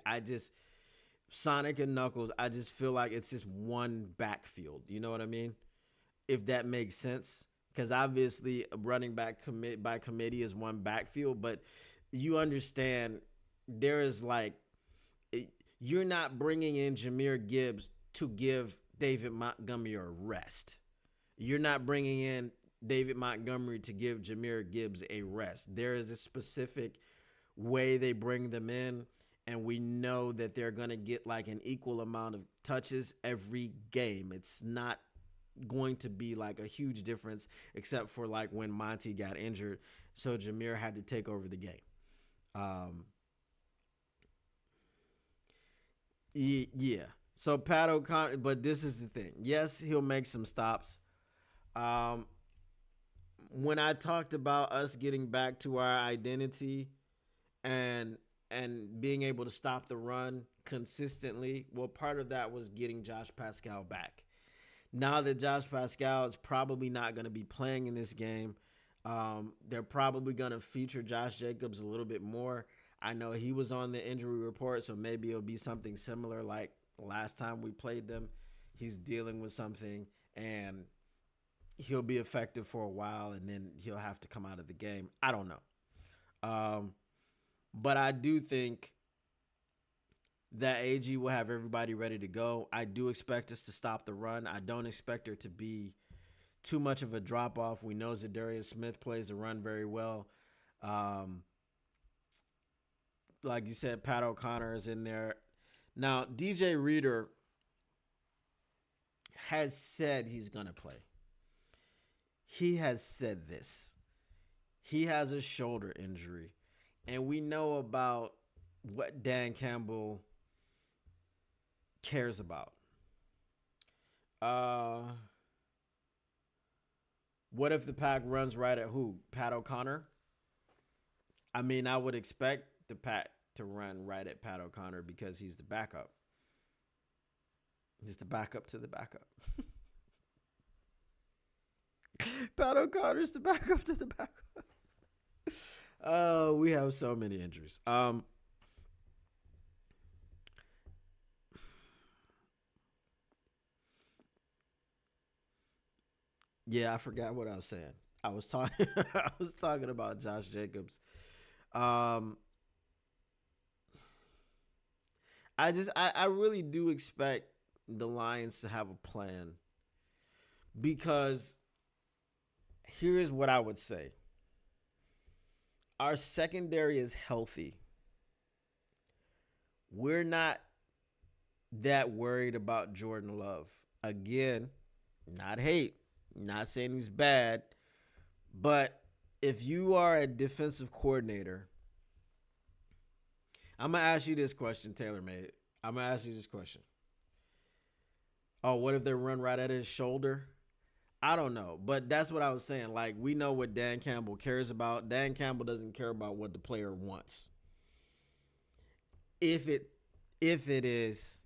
Sonic and Knuckles, I just feel like it's just one backfield. You know what I mean? If that makes sense. Because obviously running back by committee is one backfield, but you understand there is you're not bringing in Jahmyr Gibbs to give David Montgomery a rest. You're not bringing in David Montgomery to give Jahmyr Gibbs a rest. There is a specific way they bring them in, and we know that they're going to get an equal amount of touches every game. It's not going to be a huge difference except for when Monty got injured, so Jahmyr had to take over the game. Yeah. So Pat O'Connor, but this is the thing. Yes, he'll make some stops. When I talked about us getting back to our identity and being able to stop the run consistently, well, part of that was getting Josh Pascal back. Now that Josh Pascal is probably not going to be playing in this game, they're probably going to feature Josh Jacobs a little bit more. I know he was on the injury report, so maybe it'll be something similar like last time we played them. He's dealing with something, and he'll be effective for a while, and then he'll have to come out of the game. I don't know. But I do think that AG will have everybody ready to go. I do expect us to stop the run. I don't expect there to be too much of a drop-off. We know Zadarius Smith plays the run very well. Like you said, Pat O'Connor is in there. Now, DJ Reader has said he's going to play. He has said this. He has a shoulder injury. And we know about what Dan Campbell cares about. What if the pack runs right at who? Pat O'Connor? I mean, I would expect the pack to run right at Pat O'Connor because he's the backup. He's the backup to the backup. Pat O'Connor's the backup to the backup. We have so many injuries. Yeah, I forgot what I was saying. I was talking about Josh Jacobs. I really do expect the Lions to have a plan, because here's what I would say. Our secondary is healthy. We're not that worried about Jordan Love. Again, not hate, not saying he's bad, but if you are a defensive coordinator, I'm going to ask you this question, Taylor made. I'm going to ask you this question. Oh, what if they run right at his shoulder? I don't know, but that's what I was saying. Like, we know what Dan Campbell cares about. Dan Campbell doesn't care about what the player wants. If it is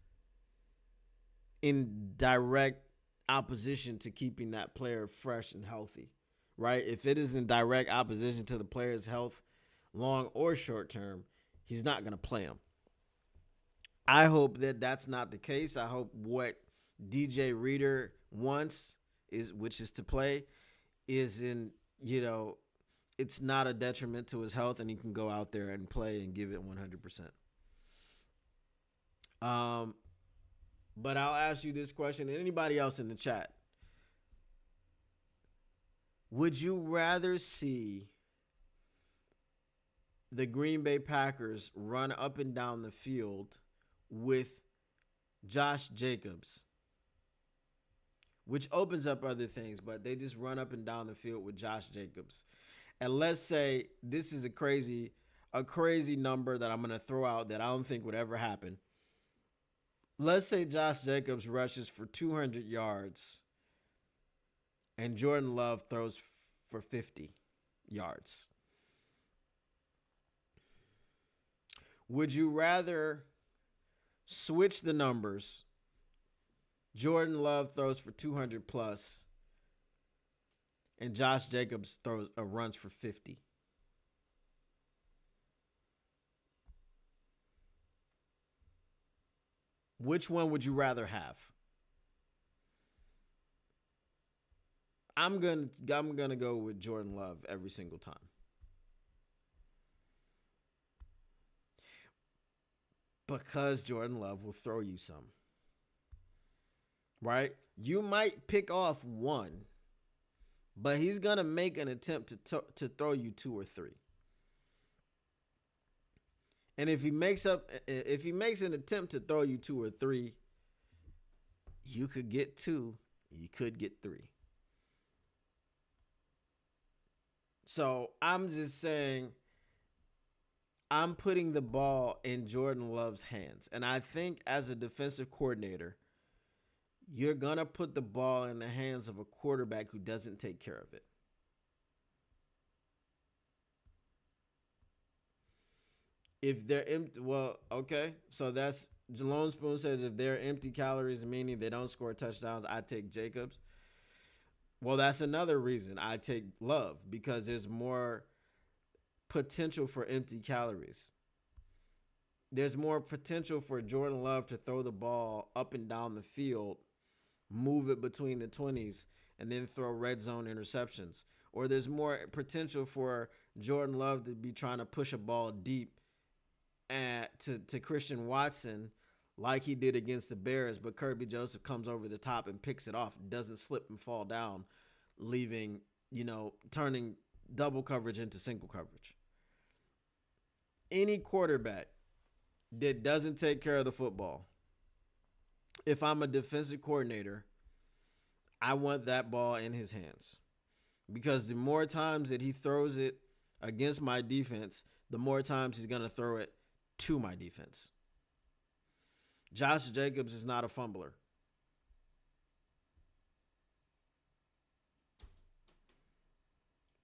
in direct opposition to keeping that player fresh and healthy, right? If it is in direct opposition to the player's health, long or short term, he's not going to play him. I hope that that's not the case. I hope what DJ Reader wants which is to play, is in, it's not a detriment to his health, and he can go out there and play and give it 100%. But I'll ask you this question, and anybody else in the chat. Would you rather see the Green Bay Packers run up and down the field with Josh Jacobs, which opens up other things, but they just run up and down the field with Josh Jacobs? And let's say this is a crazy number that I'm going to throw out that I don't think would ever happen. Let's say Josh Jacobs rushes for 200 yards and Jordan Love throws for 50 yards. Would you rather switch the numbers? Jordan Love throws for 200 plus, and Josh Jacobs runs for 50. Which one would you rather have? I'm gonna go with Jordan Love every single time. Because Jordan Love will throw you some. Right? You might pick off one, but he's going to make an attempt to throw you 2 or 3. And if he makes an attempt to throw you 2 or 3, you could get 2, you could get 3. So I'm just saying, I'm putting the ball in Jordan Love's hands. And I think as a defensive coordinator, you're going to put the ball in the hands of a quarterback who doesn't take care of it. If they're empty, well, okay. So that's, Jalone Spoon says, if they're empty calories, meaning they don't score touchdowns, I take Jacobs. Well, that's another reason I take Love, because there's more potential for empty calories. There's more potential for Jordan Love to throw the ball up and down the field, move it between the 20s, and then throw red zone interceptions. Or there's more potential for Jordan Love to be trying to push a ball deep to Christian Watson like he did against the Bears, but Kirby Joseph comes over the top and picks it off, doesn't slip and fall down, leaving, turning double coverage into single coverage. Any quarterback that doesn't take care of the football, if I'm a defensive coordinator, I want that ball in his hands, because the more times that he throws it against my defense, the more times he's going to throw it to my defense. Josh Jacobs is not a fumbler.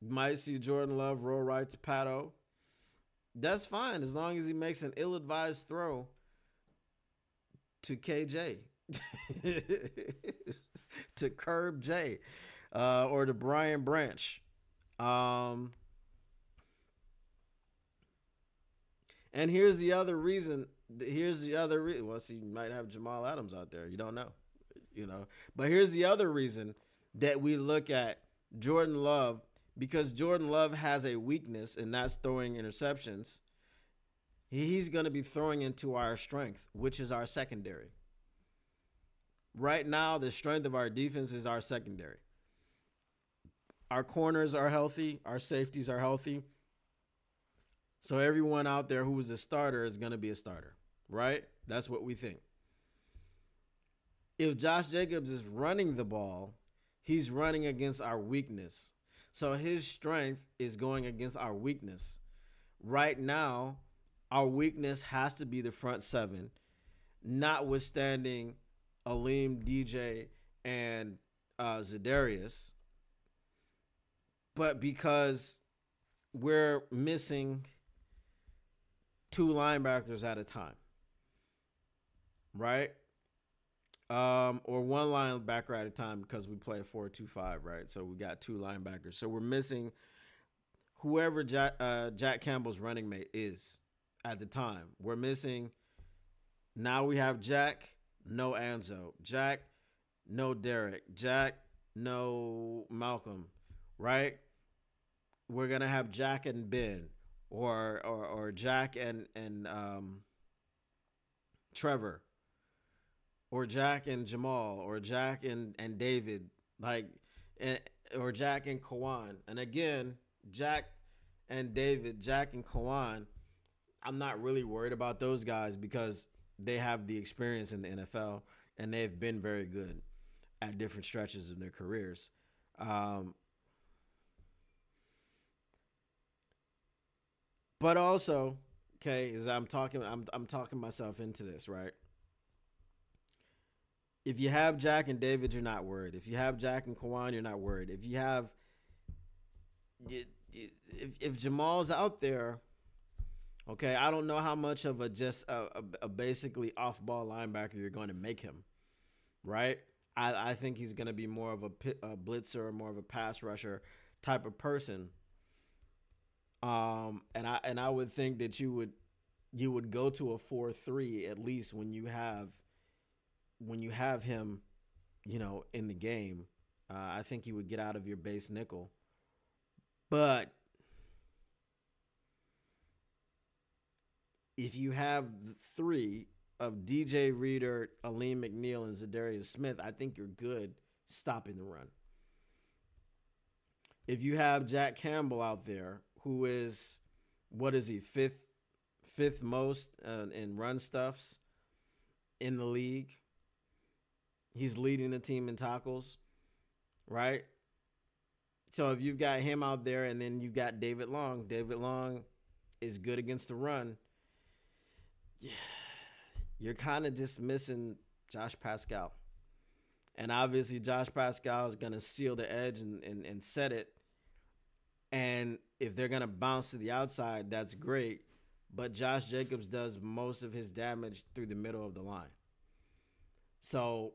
You might see Jordan Love roll right to Pato. That's fine, as long as he makes an ill-advised throw to KJ, to Curb J, or to Brian Branch. And here's the other reason. Well, see, you might have Jamal Adams out there. You don't know. But here's the other reason that we look at Jordan Love, because Jordan Love has a weakness, and that's throwing interceptions. He's going to be throwing into our strength, which is our secondary. Right now, the strength of our defense is our secondary. Our corners are healthy. Our safeties are healthy. So everyone out there who is a starter is going to be a starter, right? That's what we think. If Josh Jacobs is running the ball, he's running against our weakness. So his strength is going against our weakness. Right now, our weakness has to be the front seven, notwithstanding Aleem, DJ, and Za'Darius. But because we're missing two linebackers at a time, right? Or one linebacker at a time because we play a 4-2-5, right? So we got two linebackers. So we're missing whoever Jack Campbell's running mate is at the time. We're missing. Now we have Jack, no Anzo. Jack, no Derek. Jack, no Malcolm, right? We're gonna have Jack and Ben, or Jack and Trevor, or Jack and Jamal, or Jack and David, or Jack and Kawan. And again, Jack and David, Jack and Kawan, I'm not really worried about those guys because they have the experience in the NFL and they've been very good at different stretches of their careers. But also, okay, as I'm talking myself into this, right? If you have Jack and David, you're not worried. If you have Jack and Kawan, you're not worried. If you have, if Jamal's out there, okay, I don't know how much of a basically off-ball linebacker you're going to make him, right? I think he's going to be more of a blitzer, more of a pass rusher type of person. And I would think that you would go to a 4-3 at least when you have him, in the game. I think you would get out of your base nickel. But if you have the three of DJ Reader, Aleem McNeil, and Za'Darius Smith, I think you're good stopping the run. If you have Jack Campbell out there, who is, what is he, fifth most in run stuffs in the league. He's leading the team in tackles, right? So if you've got him out there and then you've got David Long is good against the run. Yeah, you're kind of just missing Josh Pascal. And obviously Josh Pascal is going to seal the edge and set it. And if they're going to bounce to the outside, that's great. But Josh Jacobs does most of his damage through the middle of the line. So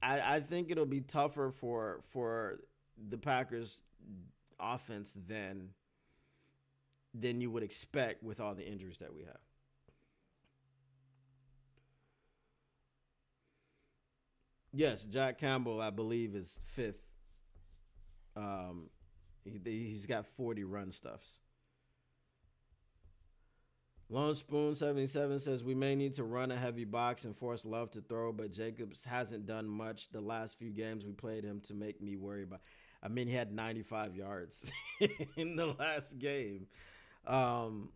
I think it'll be tougher for the Packers offense than you would expect with all the injuries that we have. Yes, Jack Campbell, I believe, is fifth. He's got 40 run stuffs. Lone Spoon 77 says we may need to run a heavy box and force Love to throw, but Jacobs hasn't done much the last few games we played him to make me worry about. I mean, he had 95 yards in the last game. And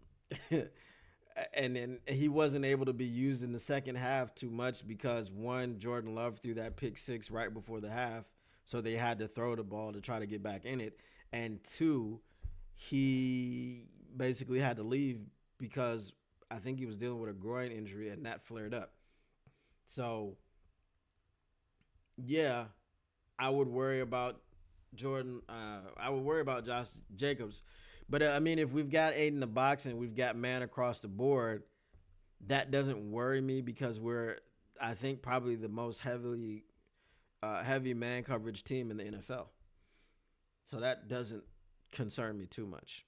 then he wasn't able to be used in the second half too much because, one, Jordan Love threw that pick six right before the half, so they had to throw the ball to try to get back in it. And two, he basically had to leave because I think he was dealing with a groin injury and that flared up. So, yeah, I would worry about Jordan. I would worry about Josh Jacobs. But, I mean, if we've got Aidan in the box and we've got man across the board, that doesn't worry me because we're, I think, probably the most heavy man coverage team in the NFL. So that doesn't concern me too much.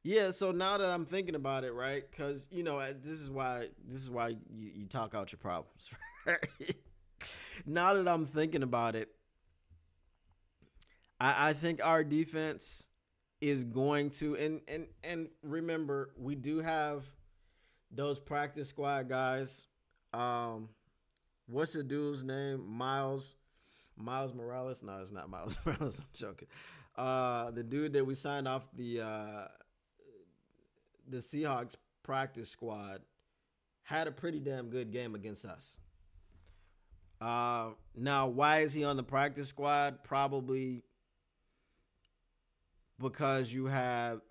Yeah, so now that I'm thinking about it, right? Because, this is why you talk out your problems, right? Now that I'm thinking about it, I think our defense is going to and remember we do have those practice squad guys. Um, what's the dude's name? Miles Morales? No, it's not Miles Morales. I'm joking. The dude that we signed off the Seahawks practice squad had a pretty damn good game against us. Now, why is he on the practice squad? Probably because you have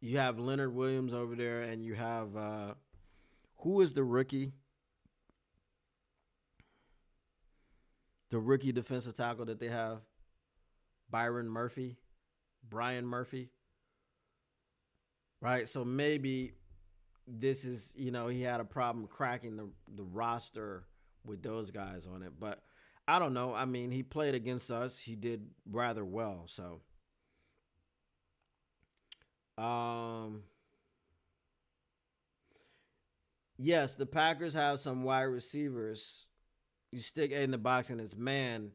Leonard Williams over there, and you have who is the rookie? The rookie defensive tackle that they have, Brian Murphy, right? So maybe this is, he had a problem cracking the roster with those guys on it. But I don't know. I mean, he played against us. He did rather well. So, yes, the Packers have some wide receivers. You stick A in the box and it's man.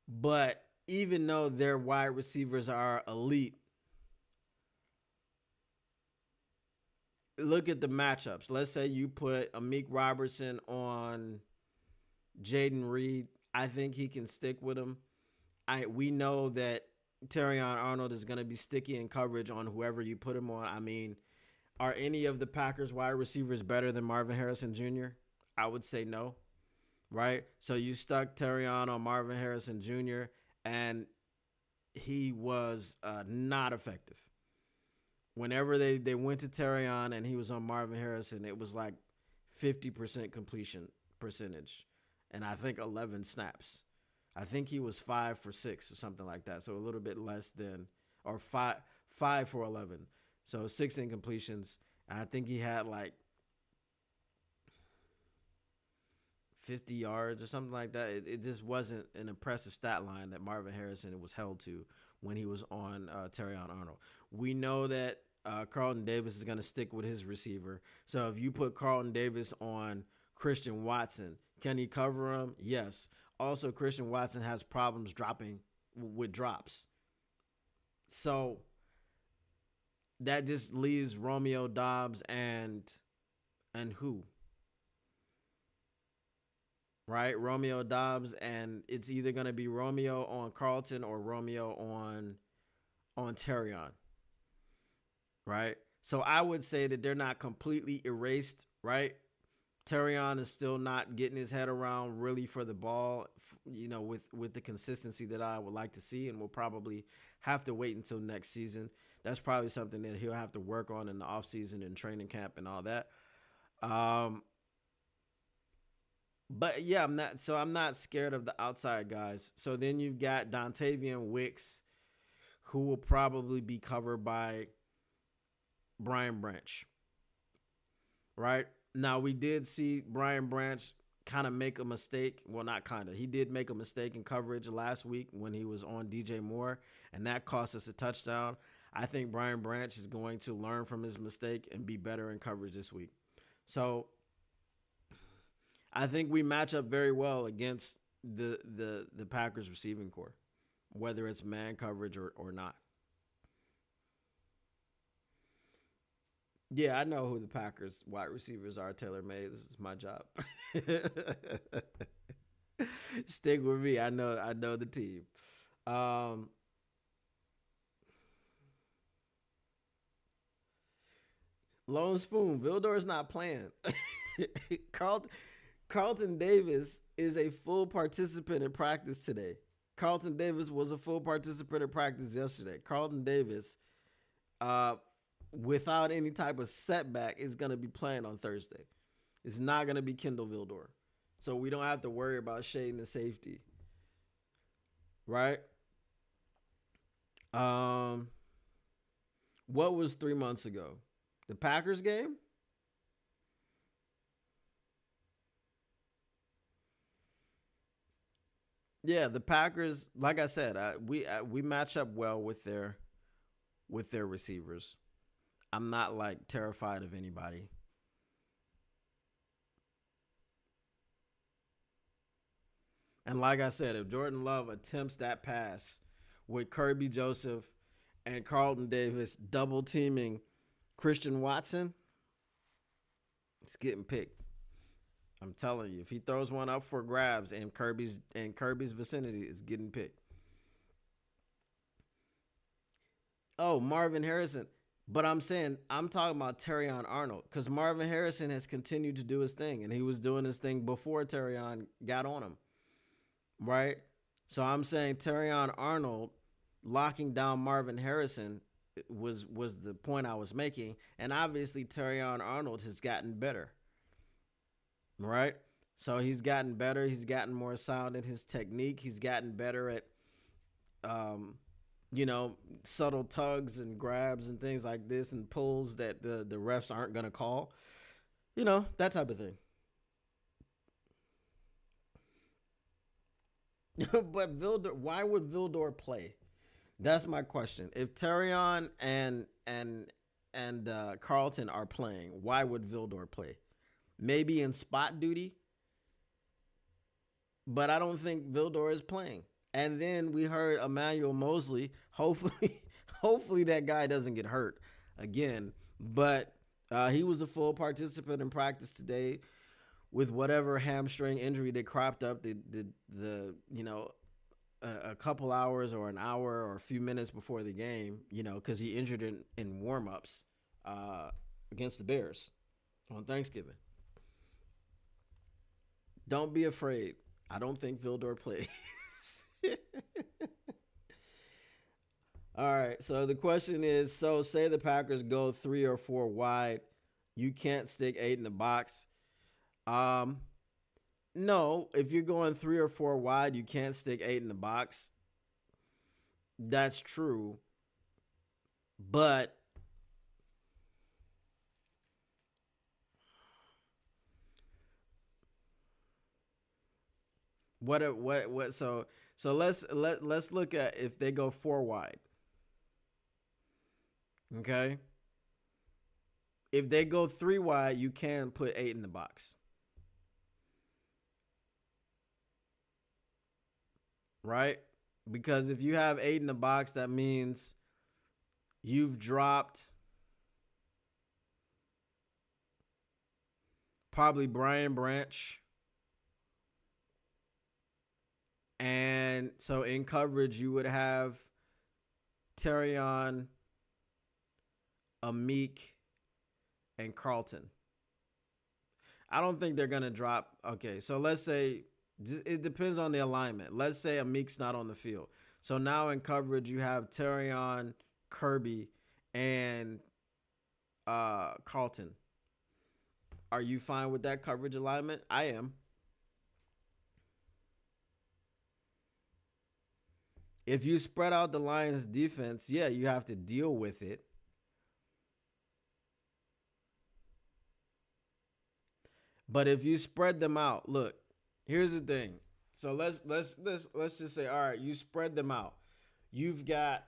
But even though their wide receivers are elite, look at the matchups. Let's say you put Amik Robertson on Jaden Reed. I think he can stick with him. We know that Terrion Arnold is going to be sticky in coverage on whoever you put him on. I mean, are any of the Packers wide receivers better than Marvin Harrison Jr.? I would say no, right? So you stuck Terrion on Marvin Harrison Jr., and he was not effective. Whenever they went to Terrion and he was on Marvin Harrison, it was like 50% completion percentage, and I think 11 snaps. I think he was 5 for 6 or something like that, so a little bit less than, or 5 for 11. So 6 incompletions, and I think he had like 50 yards or something like that. It just wasn't an impressive stat line that Marvin Harrison was held to when he was on Terrion Arnold. We know that Carlton Davis is going to stick with his receiver. So if you put Carlton Davis on Christian Watson, can he cover him? Yes. Also, Christian Watson has problems dropping with drops. So that just leaves Romeo Doubs and who? Right? Romeo Doubs, and it's either going to be Romeo on Carlton or Romeo on Terrion. Right? So I would say that they're not completely erased, right? Terrion is still not getting his head around really for the ball, with the consistency that I would like to see, and we'll probably have to wait until next season. That's probably something that he'll have to work on in the offseason and training camp and all that. But yeah, I'm not scared of the outside guys. So then you've got Dontavian Wicks, who will probably be covered by Brian Branch. Right? Now, we did see Brian Branch kind of make a mistake. Well, not kind of. He did make a mistake in coverage last week when he was on DJ Moore, and that cost us a touchdown. I think Brian Branch is going to learn from his mistake and be better in coverage this week. So I think we match up very well against the Packers receiving corps, whether it's man coverage or not. Yeah, I know who the Packers wide receivers are, tailor-made. This is my job. Stick with me. I know the team. Lone Spoon, Vildor's not playing. Carlton Davis is a full participant in practice today. Carlton Davis was a full participant in practice yesterday. Carlton Davis, without any type of setback, is going to be playing on Thursday. It's not going to be Kendall Vildor. So we don't have to worry about shading the safety. Right? What was 3 months ago? The Packers game? Yeah, the Packers, like I said, we match up well with their receivers. I'm not like terrified of anybody. And like I said, if Jordan Love attempts that pass with Kirby Joseph and Carlton Davis double teaming Christian Watson, it's getting picked. I'm telling you, if he throws one up for grabs in Kirby's vicinity, it's getting picked. Oh, Marvin Harrison. But I'm talking about Terrion Arnold, because Marvin Harrison has continued to do his thing, and he was doing his thing before Terrion got on him, right? So I'm saying Terrion Arnold locking down Marvin Harrison was the point I was making, and obviously Terrion Arnold has gotten better, right? So he's gotten better. He's gotten more sound in his technique. He's gotten better at subtle tugs and grabs and things like this and pulls that the refs aren't going to call, that type of thing. But why would Vildor play? That's my question. If Terrion and Carlton are playing, why would Vildor play? Maybe in spot duty, but I don't think Vildor is playing. And then we heard Emmanuel Mosley. Hopefully that guy doesn't get hurt again. But he was a full participant in practice today with whatever hamstring injury that cropped up a couple hours or an hour or a few minutes before the game, because he injured it in warm-ups against the Bears on Thanksgiving. Don't be afraid. I don't think Vildor plays. All right, so the question is, say the Packers go 3 or 4 wide, you can't stick 8 in the box. No, if you're going 3 or 4 wide, you can't stick 8 in the box. That's true. But so let's look at if they go 4 wide. Okay? If they go 3 wide, you can put 8 in the box. Right? Because if you have 8 in the box, that means you've dropped probably Brian Branch. And so in coverage, you would have Terrion, Amik, and Carlton. I don't think they're going to drop. Okay, so let's say it depends on the alignment. Let's say Amik's not on the field. So now in coverage, you have Terrion, Kirby, and Carlton. Are you fine with that coverage alignment? I am. If you spread out the Lions' defense, yeah, you have to deal with it. But if you spread them out, look, here's the thing. So let's just say, all right, you spread them out. You've got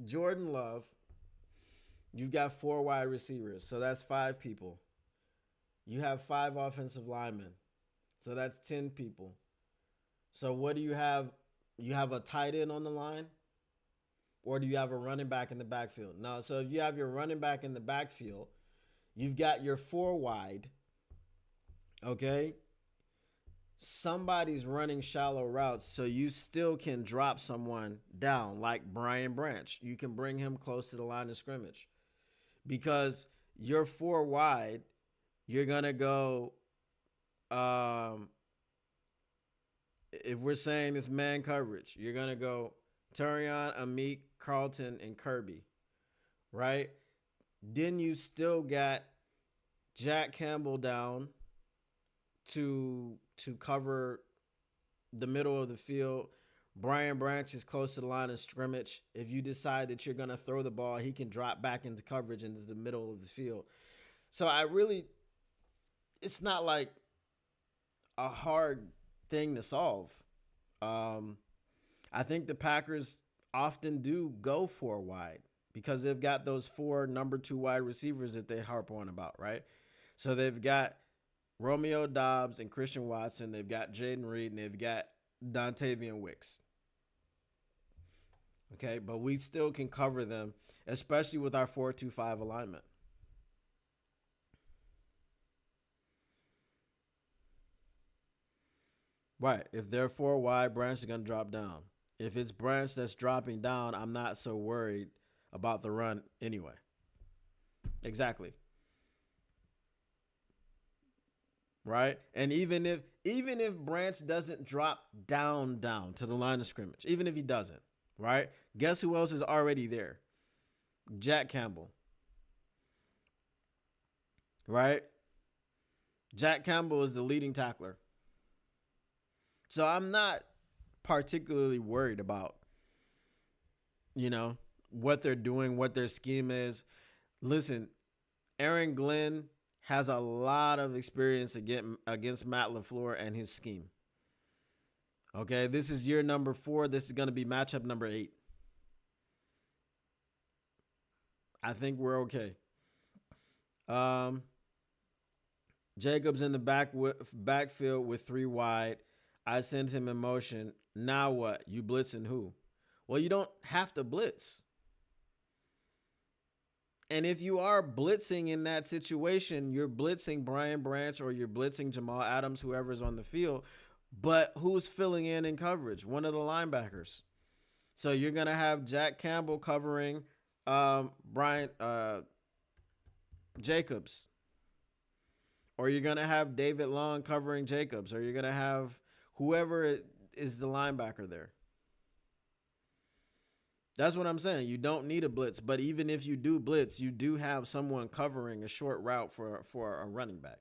Jordan Love. You've got 4 wide receivers. So that's 5 people. You have 5 offensive linemen. So that's 10 people. So what do you have? You have a tight end on the line? Or do you have a running back in the backfield? No, so if you have your running back in the backfield, you've got your 4 wide, okay? Somebody's running shallow routes, so you still can drop someone down, like Brian Branch. You can bring him close to the line of scrimmage. Because your 4 wide, you're going to go, if we're saying this man coverage, you're going to go Terrion, Amik, Carlton, and Kirby, right? Then you still got Jack Campbell down to cover the middle of the field. Brian Branch is close to the line of scrimmage. If you decide that you're going to throw the ball, he can drop back into coverage into the middle of the field. So it's not like a hard thing to solve. I think the Packers often do go 4 wide because they've got those 4 number 2 wide receivers that they harp on about, right? So they've got Romeo Dobbs and Christian Watson. They've got Jaden Reed, and they've got Dontavian Wicks. Okay, but we still can cover them, especially with our 4-2-5 alignment. Right. If they're 4 wide, Branch is going to drop down. If it's Branch that's dropping down, I'm not so worried about the run anyway. Exactly. Right? And even if Branch doesn't drop down to the line of scrimmage, even if he doesn't, right? Guess who else is already there? Jack Campbell. Right? Jack Campbell is the leading tackler. So I'm not particularly worried about, what they're doing, what their scheme is. Listen, Aaron Glenn has a lot of experience against Matt LaFleur and his scheme. Okay, this is year number 4. This is going to be matchup number 8. I think we're okay. Jacobs in the backfield with 3 wide. I send him in motion. Now what? You blitzing who? Well, you don't have to blitz. And if you are blitzing in that situation, you're blitzing Brian Branch or you're blitzing Jamal Adams, whoever's on the field. But who's filling in coverage? One of the linebackers. So you're going to have Jack Campbell covering Brian Jacobs. Or you're going to have David Long covering Jacobs. Or you're going to have whoever is the linebacker there. That's what I'm saying. You don't need a blitz. But even if you do blitz, you do have someone covering a short route for a running back.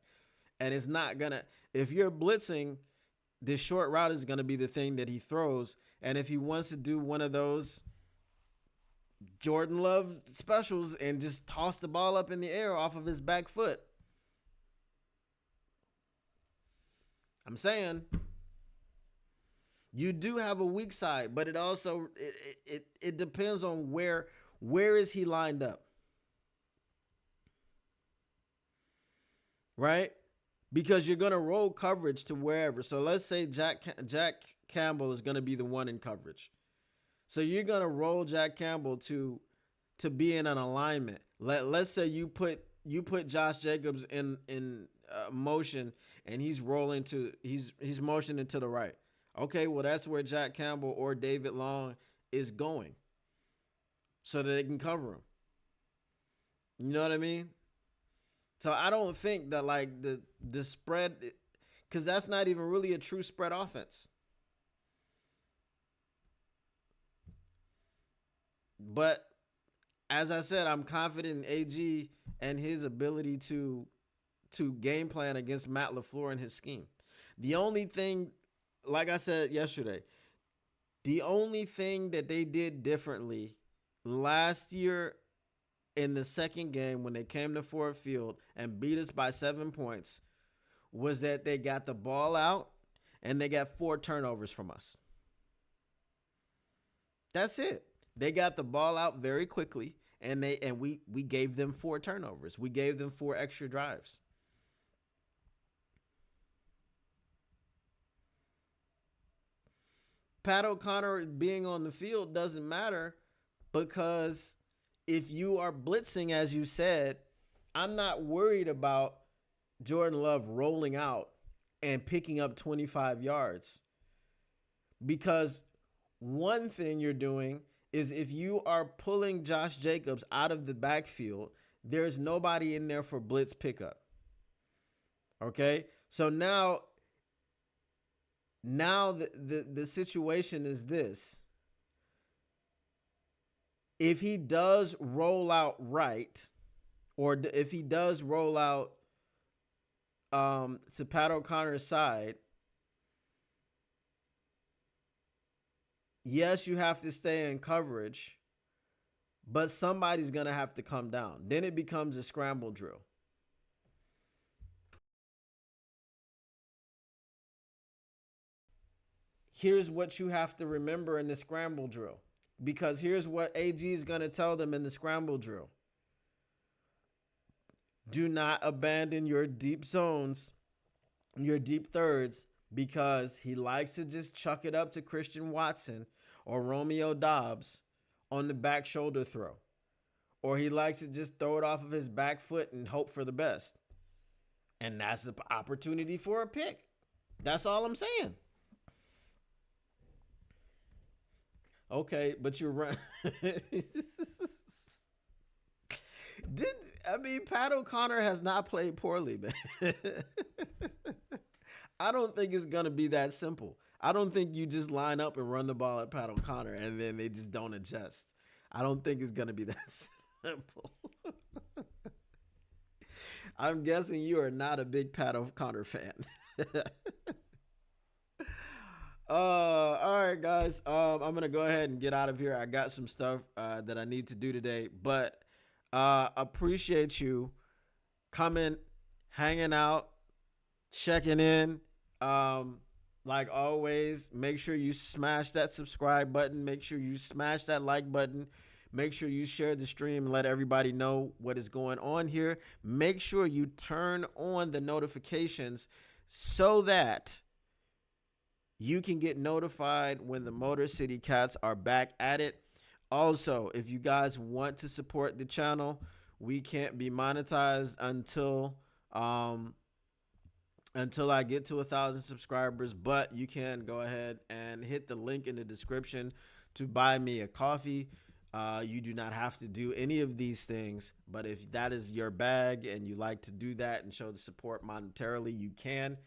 And it's not going to – if you're blitzing, this short route is going to be the thing that he throws. And if he wants to do one of those Jordan Love specials and just toss the ball up in the air off of his back foot, I'm saying – you do have a weak side, but it also it depends on where is he lined up, right? Because you're gonna roll coverage to wherever. So let's say Jack Campbell is gonna be the one in coverage, so you're gonna roll Jack Campbell to be in an alignment. Let's say you put Josh Jacobs in motion, and he's rolling he's motioning to the right. Okay, well, that's where Jack Campbell or David Long is going so that they can cover him. You know what I mean? So I don't think that, like, the spread, because that's not even really a true spread offense. But as I said, I'm confident in AG and his ability to game plan against Matt LaFleur and his scheme. The only thing, like I said yesterday, the only thing that they did differently last year in the second game when they came to Ford Field and beat us by 7 points was that they got the ball out and they got 4 turnovers from us. That's it. They got the ball out very quickly, and we gave them 4 turnovers. We gave them 4 extra drives. Pat O'Connor being on the field doesn't matter, because if you are blitzing, as you said, I'm not worried about Jordan Love rolling out and picking up 25 yards. Because one thing you're doing is, if you are pulling Josh Jacobs out of the backfield, there's nobody in there for blitz pickup. Okay? So now the situation is this. If he does roll out right, or if he does roll out to Pat O'Connor's side, yes, you have to stay in coverage, but somebody's going to have to come down. Then it becomes a scramble drill. Here's what you have to remember in the scramble drill, because here's what AG is going to tell them in the scramble drill. Do not abandon your deep zones your deep thirds because he likes to just chuck it up to Christian Watson or Romeo Dobbs on the back shoulder throw. Or he likes to just throw it off of his back foot and hope for the best. And that's the opportunity for a pick. That's all I'm saying. Okay, but you're right. Did Pat O'Connor has not played poorly, man. I don't think it's gonna be that simple. I don't think you just line up and run the ball at Pat O'Connor and then they just don't adjust. I don't think it's gonna be that simple. I'm guessing you are not a big Pat O'Connor fan. All right, guys. I'm gonna go ahead and get out of here. I got some stuff that I need to do today, but appreciate you coming, hanging out, checking in. Like always, make sure you smash that subscribe button. Make sure you smash that like button. Make sure you share the stream and let everybody know what is going on here. Make sure you turn on the notifications so that you can get notified when the Motor City Cats are back at it. Also, if you guys want to support the channel, we can't be monetized until I get to 1,000 subscribers, but you can go ahead and hit the link in the description to buy me a coffee. You do not have to do any of these things, but if that is your bag and you like to do that and show the support monetarily, you can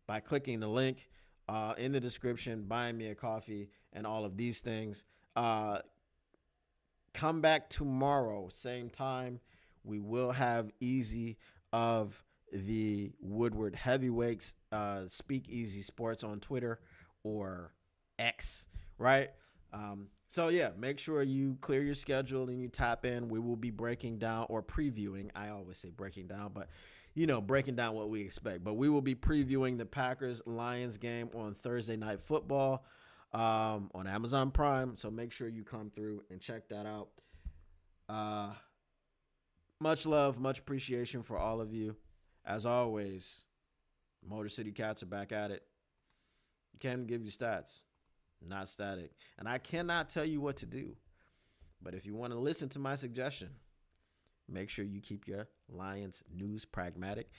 by clicking the link in the description, buying me a coffee, and all of these things. Come back tomorrow, same time. We will have Easy of the Woodward Heavyweights, Speak Easy Sports on Twitter or X, right? So yeah, make sure you clear your schedule and you tap in. We will be breaking down or previewing. I always say breaking down, but breaking down what we expect. But we will be previewing the Packers-Lions game on Thursday Night Football on Amazon Prime. So make sure you come through and check that out. Much love, much appreciation for all of you. As always, Motor City Cats are back at it. You can give you stats, not static. And I cannot tell you what to do. But if you want to listen to my suggestion, make sure you keep your Lions news pragmatic.